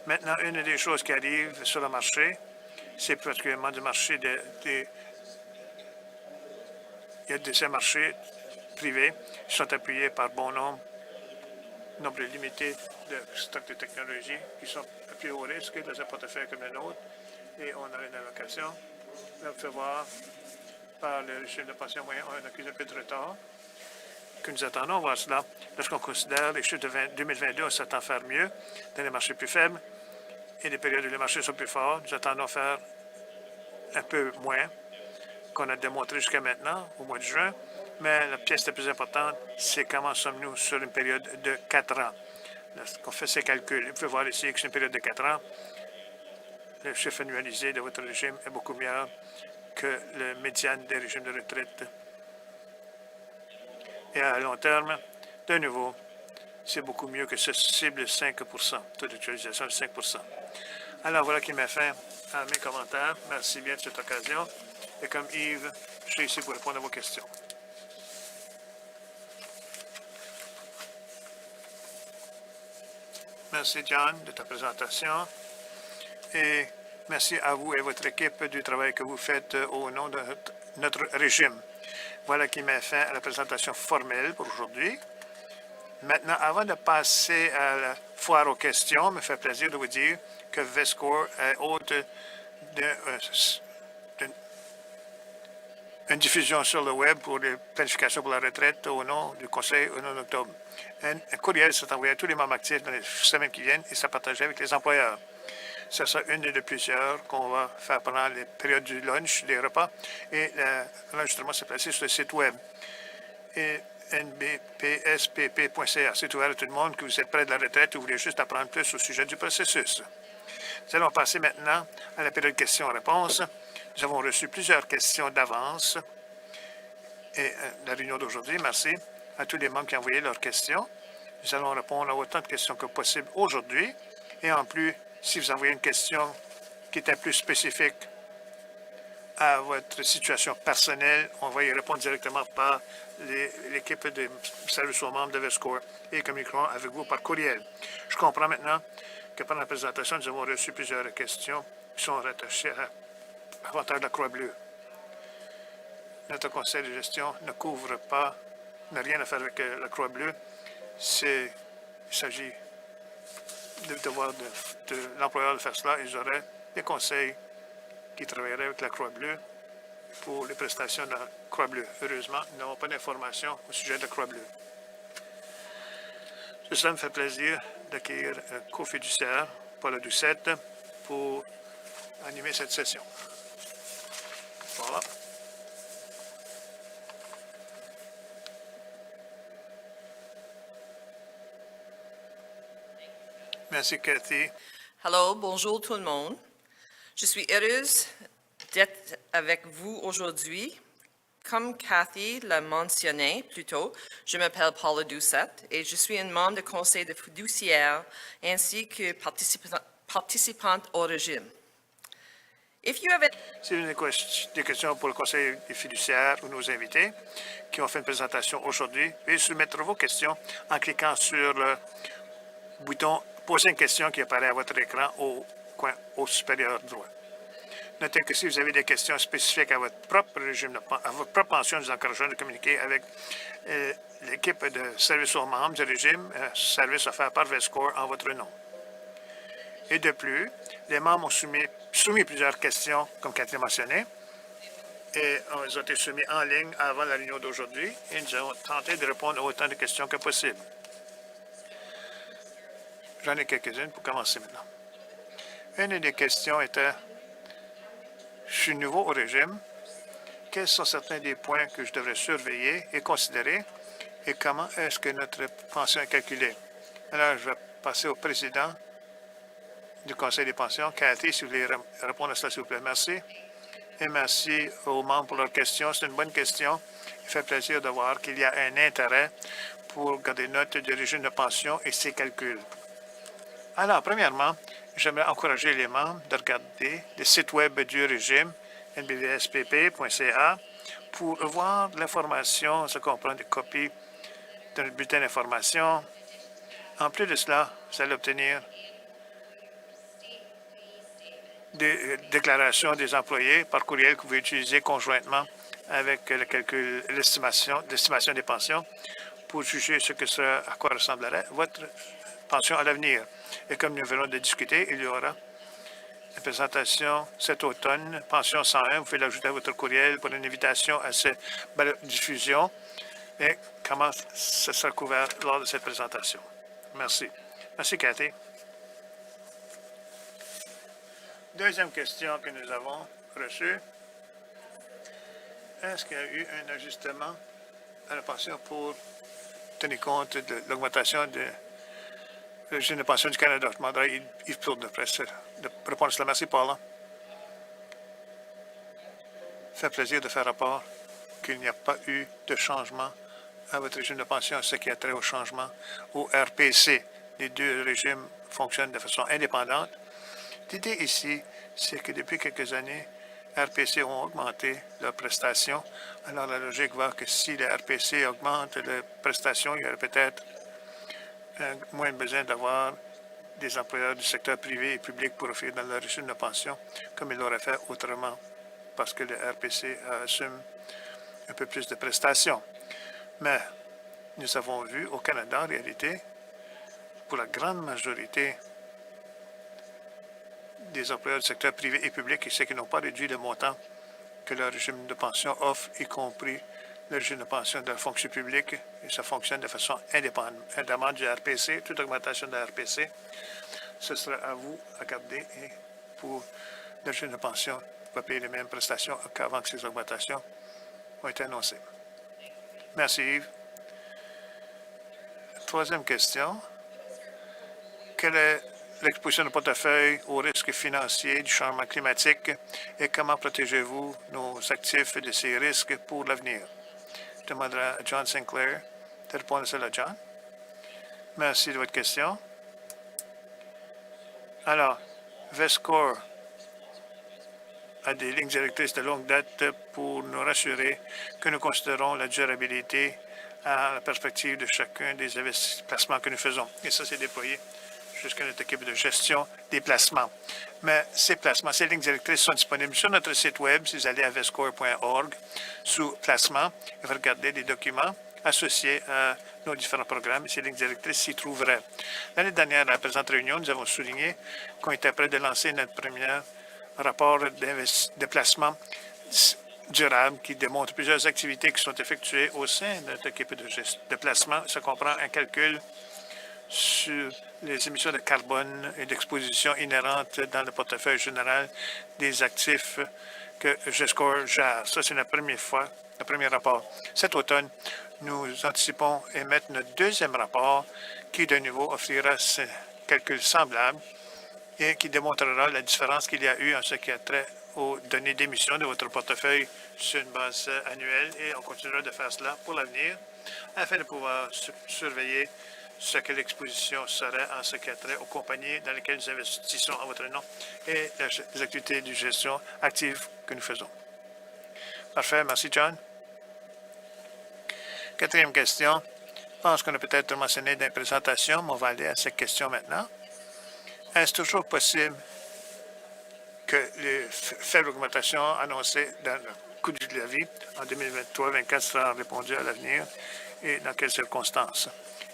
Maintenant, une des choses qui arrive sur le marché, c'est particulièrement du marché il y a de ces marchés privés qui sont appuyés par bon nombre limité de stocks de technologie qui sont appuyés au risque dans un portefeuille comme le nôtre. Et on a une allocation. Là, vous pouvez voir par le régime de pension moyen, on accuse un peu de retard que nous attendons voir cela. Lorsqu'on considère les chiffres de 2022, on s'attend à faire mieux dans les marchés plus faibles et les périodes où les marchés sont plus forts, nous attendons à faire un peu moins qu'on a démontré jusqu'à maintenant, au mois de juin. Mais la pièce la plus importante, c'est comment sommes-nous sur une période de 4 ans. Lorsqu'on fait ces calculs, vous pouvez voir ici que c'est une période de 4 ans. Le chiffre annualisé de votre régime est beaucoup meilleur que le médiane des régimes de retraite. Et à long terme, de nouveau, c'est beaucoup mieux que ce cible 5 taux d'utilisation de 5 Alors voilà qui met fin à mes commentaires. Merci bien de cette occasion. Et comme Yves, suis ici pour répondre à vos questions. Merci, John, de ta présentation. Et merci à vous et votre équipe du travail que vous faites au nom de notre régime. Voilà qui met fin à la présentation formelle pour aujourd'hui. Maintenant, avant de passer à la foire aux questions, il me fait plaisir de vous dire que VESCOR est hôte d'une diffusion sur le web pour les planifications pour la retraite au nom du Conseil au nom d'octobre. Un courriel s'est envoyé à tous les membres actifs dans les semaines qui viennent et sera partagé avec les employeurs. Ce sera une de plusieurs qu'on va faire pendant les périodes du lunch, des repas, et l'enregistrement s'est placé sur le site web. Et nbpspp.ca. C'est ouvert à tout le monde que vous êtes près de la retraite ou vous voulez juste apprendre plus au sujet du processus. Nous allons passer maintenant à la période questions-réponses. Nous avons reçu plusieurs questions d'avance et la réunion d'aujourd'hui. Merci à tous les membres qui ont envoyé leurs questions. Nous allons répondre à autant de questions que possible aujourd'hui. Et en plus, si vous envoyez une question qui était plus spécifique à votre situation personnelle, on va y répondre directement par l'équipe de services aux membres de VESCOR et communiqueront avec vous par courriel. Je comprends maintenant que pendant la présentation, nous avons reçu plusieurs questions qui sont rattachées à l'avantage de la Croix-Bleue. Notre conseil de gestion ne couvre pas, n'a rien à faire avec la Croix-Bleue. Il s'agit du devoir de l'employeur de faire cela. Ils auraient des conseils qui travailleraient avec la Croix-Bleue pour les prestations de la Croix-Bleue. Heureusement, nous n'avons pas d'informations au sujet de la Croix-Bleue. Cela me fait plaisir d'accueillir un co-fiduciaire, Paula Doucette, pour animer cette session. Voilà. Merci, Cathy. Hello, bonjour tout le monde. Je suis heureuse d'être avec vous aujourd'hui. Comme Cathy l'a mentionné plus tôt, je m'appelle Paula Doucette et je suis une membre du conseil de fiduciaire ainsi que participante au régime. Si vous avez des questions pour le conseil des fiduciaires ou nos invités qui ont fait une présentation aujourd'hui, veuillez soumettre vos questions en cliquant sur le bouton « Poser une question » qui apparaît à votre écran au coin au supérieur droit. Notez que si vous avez des questions spécifiques à votre propre régime, à votre propre pension, nous encourageons de communiquer avec l'équipe de services aux membres du régime, service offert par VESCOR en votre nom. Et de plus, les membres ont soumis plusieurs questions, comme Cathy a mentionné, et elles ont été soumises en ligne avant la réunion d'aujourd'hui, et nous allons tenter de répondre à autant de questions que possible. J'en ai quelques-unes pour commencer maintenant. Une des questions était: je suis nouveau au régime. Quels sont certains des points que je devrais surveiller et considérer et comment est-ce que notre pension est calculée? Alors, je vais passer au président du Conseil des pensions. Cathy, si vous voulez répondre à cela, s'il vous plaît. Merci. Et merci aux membres pour leurs questions. C'est une bonne question. Il fait plaisir de voir qu'il y a un intérêt pour garder note du régime de pension et ses calculs. Alors, premièrement, j'aimerais encourager les membres de regarder le site web du régime, nbvspp.ca, pour voir l'information. Ça comprend des copies de notre bulletin d'information. En plus de cela, vous allez obtenir des déclarations des employés par courriel que vous pouvez utiliser conjointement avec le calcul, l'estimation des pensions pour juger à quoi ressemblerait votre pension à l'avenir. Et comme nous venons de discuter, il y aura une présentation cet automne, pension 101. Vous pouvez l'ajouter à votre courriel pour une invitation à cette diffusion et comment ce sera couvert lors de cette présentation. Merci. Merci, Cathy. Deuxième question que nous avons reçue. Est-ce qu'il y a eu un ajustement à la pension pour tenir compte de l'augmentation de le régime de pension du Canada? Je demanderai à Yves Plourde de répondre à cela. Merci, Paula. Ça fait plaisir de faire rapport qu'il n'y a pas eu de changement à votre régime de pension, ce qui a trait au changement au RPC. Les deux régimes fonctionnent de façon indépendante. L'idée ici, c'est que depuis quelques années, RPC ont augmenté leurs prestations. Alors, la logique va que si les RPC augmentent leurs prestations, il y aurait peut-être moins besoin d'avoir des employeurs du secteur privé et public pour offrir dans leur régime de pension, comme ils l'auraient fait autrement, parce que le RPC assume un peu plus de prestations. Mais nous avons vu au Canada, en réalité, pour la grande majorité des employeurs du secteur privé et public, et ceux qui n'ont pas réduit le montant que leur régime de pension offre, y compris le régime de pension de la fonction publique, et ça fonctionne de façon indépendante du RPC. Toute augmentation de la RPC, ce sera à vous à garder, et pour le régime de pension, va payer les mêmes prestations qu'avant que ces augmentations ont été annoncées. Merci Yves. Troisième question. Quelle est l'exposition de portefeuille aux risques financiers du changement climatique et comment protégez-vous nos actifs de ces risques pour l'avenir? Je demanderai à John Sinclair de répondre à cela, John. Merci de votre question. Alors, VESCOR a des lignes directrices de longue date pour nous rassurer que nous considérons la durabilité à la perspective de chacun des investissements que nous faisons. Et ça, c'est déployé jusqu'à notre équipe de gestion des placements. Mais ces placements, ces lignes directrices sont disponibles sur notre site Web. Si vous allez à vescore.org, sous placements, et vous regardez les documents associés à nos différents programmes, et ces lignes directrices s'y trouveraient. L'année dernière, à la présente réunion, nous avons souligné qu'on était prêt de lancer notre premier rapport de placement durable qui démontre plusieurs activités qui sont effectuées au sein de notre équipe de placement. Ça comprend un calcul sur les émissions de carbone et d'exposition inhérentes dans le portefeuille général des actifs que GESCOR gère. Ça, c'est la première fois, le premier rapport. Cet automne, nous anticipons émettre notre deuxième rapport qui, de nouveau, offrira ce calcul semblable et qui démontrera la différence qu'il y a eu en ce qui a trait aux données d'émission de votre portefeuille sur une base annuelle, et on continuera de faire cela pour l'avenir afin de pouvoir surveiller ce que l'exposition serait en ce qui a trait aux compagnies dans lesquelles nous investissons en votre nom et les activités de gestion active que nous faisons. Parfait, merci John. Quatrième question. Je pense qu'on a peut-être mentionné dans la présentation, mais on va aller à cette question maintenant. Est-ce toujours possible que les faibles augmentations annoncées dans le coût de la vie en 2023-2024 seront répondues à l'avenir et dans quelles circonstances?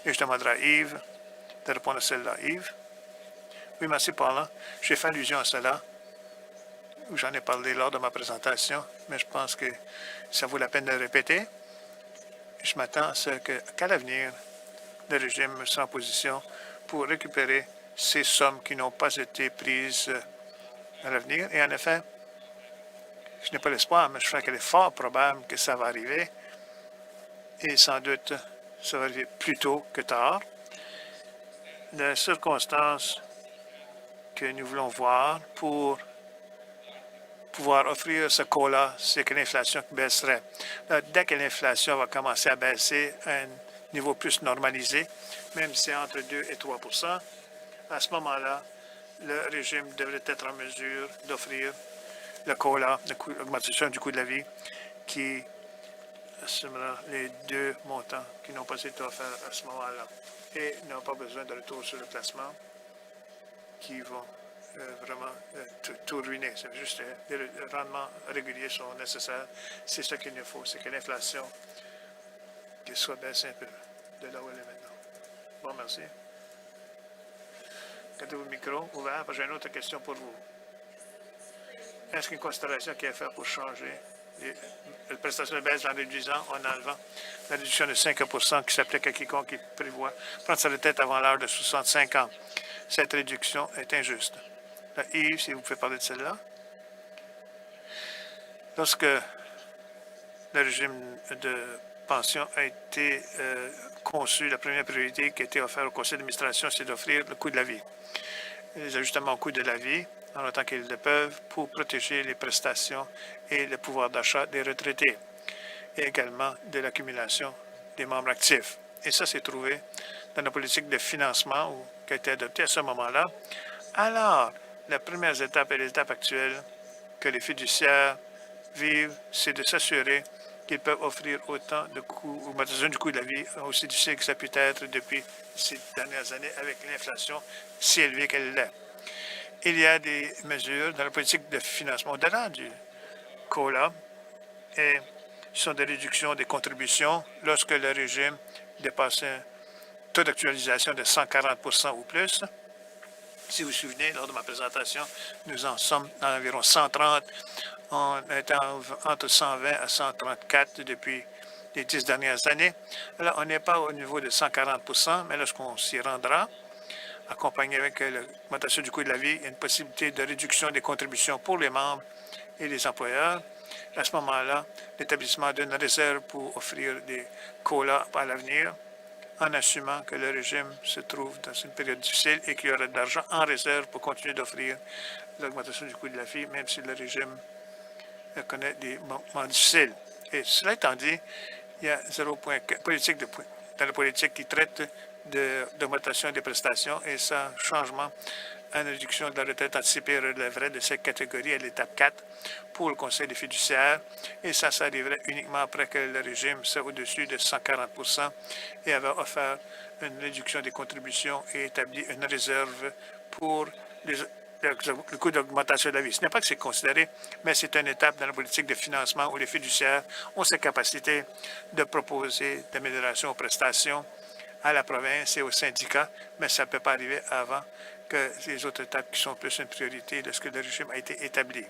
Et je demanderai à Yves de répondre à celle-là. Yves? Oui, merci, Paula. J'ai fait allusion à cela. J'en ai parlé lors de ma présentation, mais je pense que ça vaut la peine de le répéter. Je m'attends à ce qu'à l'avenir, le régime sera en position pour récupérer ces sommes qui n'ont pas été prises à l'avenir. Et en effet, je n'ai pas l'espoir, mais je crois qu'il est fort probable que ça va arriver. Et sans doute, ça va arriver plus tôt que tard. Les circonstances que nous voulons voir pour pouvoir offrir ce cola, c'est que l'inflation baisserait. Dès que l'inflation va commencer à baisser à un niveau plus normalisé, même si c'est entre 2 et 3 %, à ce moment-là, le régime devrait être en mesure d'offrir le cola, l'augmentation du coût de la vie, qui assumera les deux montants qui n'ont pas été offerts à ce moment-là et n'ont pas besoin de retour sur le placement qui vont vraiment tout ruiner. C'est juste les rendements réguliers sont nécessaires. C'est ce qu'il nous faut, c'est que l'inflation soit baissée un peu de là où elle est maintenant. Bon, merci. Gardez-vous le micro ouvert, parce que j'ai une autre question pour vous. Est-ce qu'une considération qui est faite pour changer la prestation de baisse en réduisant, en enlevant la réduction de 5 % qui s'applique à quiconque qui prévoit prendre sa retraite avant l'âge de 65 ans? Cette réduction est injuste. Là, Yves, si vous pouvez parler de celle-là. Lorsque le régime de pension a été conçu, la première priorité qui a été offerte au conseil d'administration, c'est d'offrir le coût de la vie. Les ajustements au coût de la vie, en autant qu'ils le peuvent, pour protéger les prestations et le pouvoir d'achat des retraités, et également de l'accumulation des membres actifs. Et ça, c'est trouvé dans la politique de financement qui a été adoptée à ce moment-là. Alors, les premières étapes et les étapes actuelles que les fiduciaires vivent, c'est de s'assurer qu'ils peuvent offrir autant de coûts, augmentation du coût de la vie, aussi difficile que ça peut être depuis ces dernières années avec l'inflation si élevée qu'elle l'est. Il y a des mesures dans la politique de financement au-delà du COLA et sont des réductions des contributions lorsque le régime dépasse un taux d'actualisation de 140 ou plus. Si vous vous souvenez, lors de ma présentation, nous en sommes à environ 130. On est entre 120 à 134 depuis les 10 dernières années. Alors, on n'est pas au niveau de 140 mais lorsqu'on s'y rendra, accompagné avec l'augmentation du coût de la vie, il y a une possibilité de réduction des contributions pour les membres et les employeurs. À ce moment-là, l'établissement d'une réserve pour offrir des COLA à l'avenir, en assumant que le régime se trouve dans une période difficile et qu'il y aura de l'argent en réserve pour continuer d'offrir l'augmentation du coût de la vie, même si le régime connaît des moments difficiles. Et cela étant dit, il y a 0,4 politique dans la politique qui traite d'augmentation des prestations et ça, changement en réduction de la retraite anticipée relèverait de cette catégorie à l'étape 4 pour le Conseil des fiduciaires. Et ça arriverait uniquement après que le régime soit au-dessus de 140 et avait offert une réduction des contributions et établi une réserve pour le coût d'augmentation de la vie. Ce n'est pas que c'est considéré, mais c'est une étape dans la politique de financement où les fiduciaires ont cette capacité de proposer d'amélioration aux prestations à la province et aux syndicats, mais ça ne peut pas arriver avant que les autres étapes qui sont plus une priorité lorsque le régime a été établi,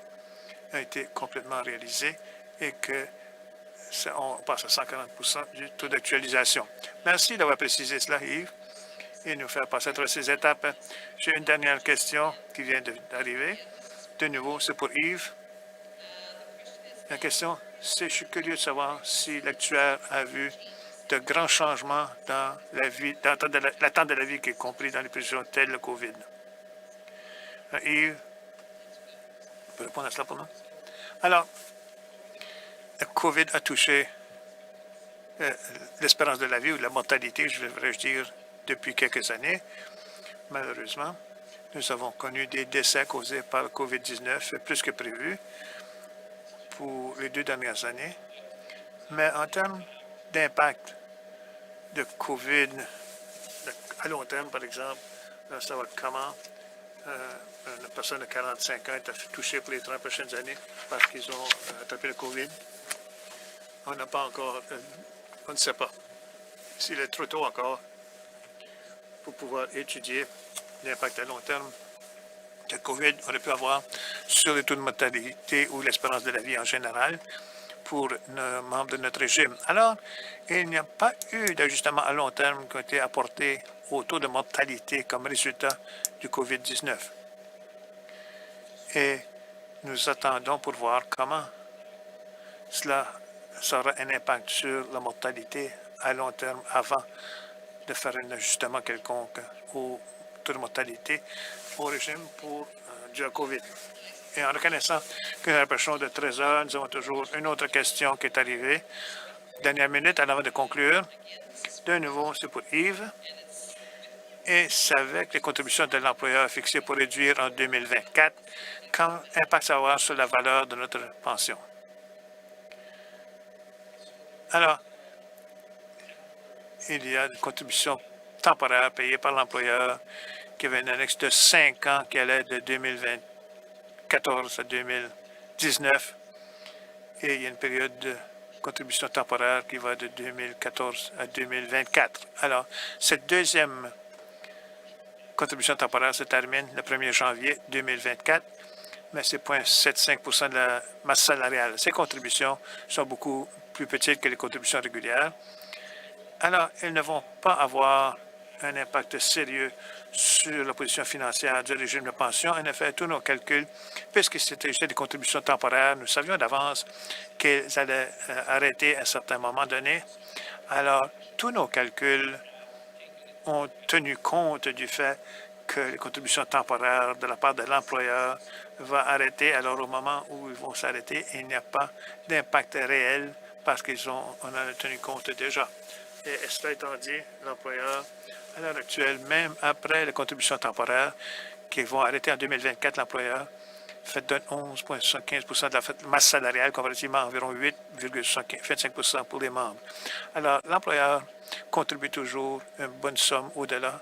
a été complètement réalisé et que on passe à 140 du taux d'actualisation. Merci d'avoir précisé cela, Yves, et nous faire passer à travers ces étapes. J'ai une dernière question qui vient d'arriver. De nouveau, c'est pour Yves. La question, c'est, je suis curieux de savoir si l'actuaire a vu de grands changements dans la vie, dans l'attente de la vie, qui est compris dans les prévisions telles le COVID. Yves, vous pouvez répondre à cela pour nous? Alors, le COVID a touché l'espérance de la vie ou la mortalité, je devrais dire, depuis quelques années. Malheureusement, nous avons connu des décès causés par le COVID-19 plus que prévu pour les 2 dernières années. Mais en termes d'impact de COVID à long terme, par exemple, savoir comment une personne de 45 ans est touchée pour les 30 prochaines années parce qu'ils ont attrapé le COVID. On n'a pas encore, on ne sait pas s'il est trop tôt encore pour pouvoir étudier l'impact à long terme que le COVID aurait pu avoir sur le taux de mortalité ou l'espérance de la vie en général pour nos membres de notre régime. Alors, il n'y a pas eu d'ajustement à long terme qui a été apporté au taux de mortalité comme résultat du COVID-19. Et nous attendons pour voir comment cela aura un impact sur la mortalité à long terme avant de faire un ajustement quelconque au taux de mortalité au régime pour du COVID. Et en reconnaissant que nous approchons de 13 heures, nous avons toujours une autre question qui est arrivée. Dernière minute, avant de conclure. De nouveau, c'est pour Yves. Et c'est avec les contributions de l'employeur fixées pour réduire en 2024, quel impact ça va avoir sur la valeur de notre pension? Alors, il y a des contributions temporaires payées par l'employeur qui avait une annexe de 5 ans qui allait de 2014 à 2019. Et il y a une période de contribution temporaire qui va de 2014 à 2024. Alors, cette deuxième contribution temporaire se termine le 1er janvier 2024, mais c'est 0,75 de la masse salariale. Ces contributions sont beaucoup plus petites que les contributions régulières. Alors, elles ne vont pas avoir un impact sérieux sur la position financière du régime de pension. En effet, tous nos calculs, puisque c'était juste des contributions temporaires, nous savions d'avance qu'elles allaient arrêter à un certain moment donné. Alors, tous nos calculs ont tenu compte du fait que les contributions temporaires de la part de l'employeur vont arrêter. Alors, au moment où ils vont s'arrêter, il n'y a pas d'impact réel parce qu'on en a tenu compte déjà. Et cela étant dit, l'employeur, à l'heure actuelle, même après les contributions temporaires qui vont arrêter en 2024, l'employeur fait donne 11,75 de la masse salariale comparativement à environ 8,25 pour les membres. Alors, l'employeur contribue toujours une bonne somme au-delà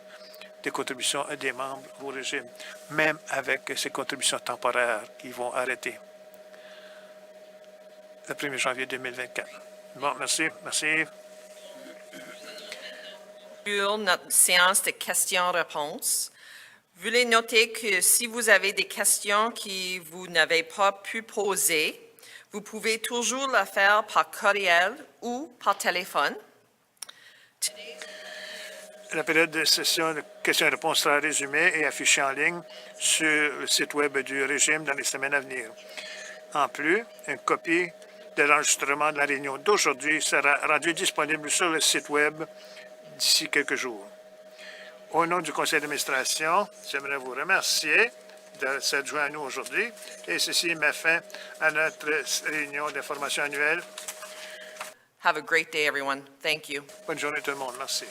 des contributions des membres au régime, même avec ces contributions temporaires qui vont arrêter le 1er janvier 2024. Bon, merci. Merci. Pour notre séance de questions-réponses, veuillez noter que si vous avez des questions que vous n'avez pas pu poser, vous pouvez toujours le faire par courriel ou par téléphone. La période de session de questions-réponses sera résumée et affichée en ligne sur le site Web du régime dans les semaines à venir. En plus, une copie de l'enregistrement de la réunion d'aujourd'hui sera rendue disponible sur le site Web d'ici quelques jours. Au nom du conseil d'administration, j'aimerais vous remercier de s'être joint à nous aujourd'hui et ceci met fin à notre réunion d'information annuelle. Have a great day, everyone. Thank you. Bonne journée tout le monde. Merci.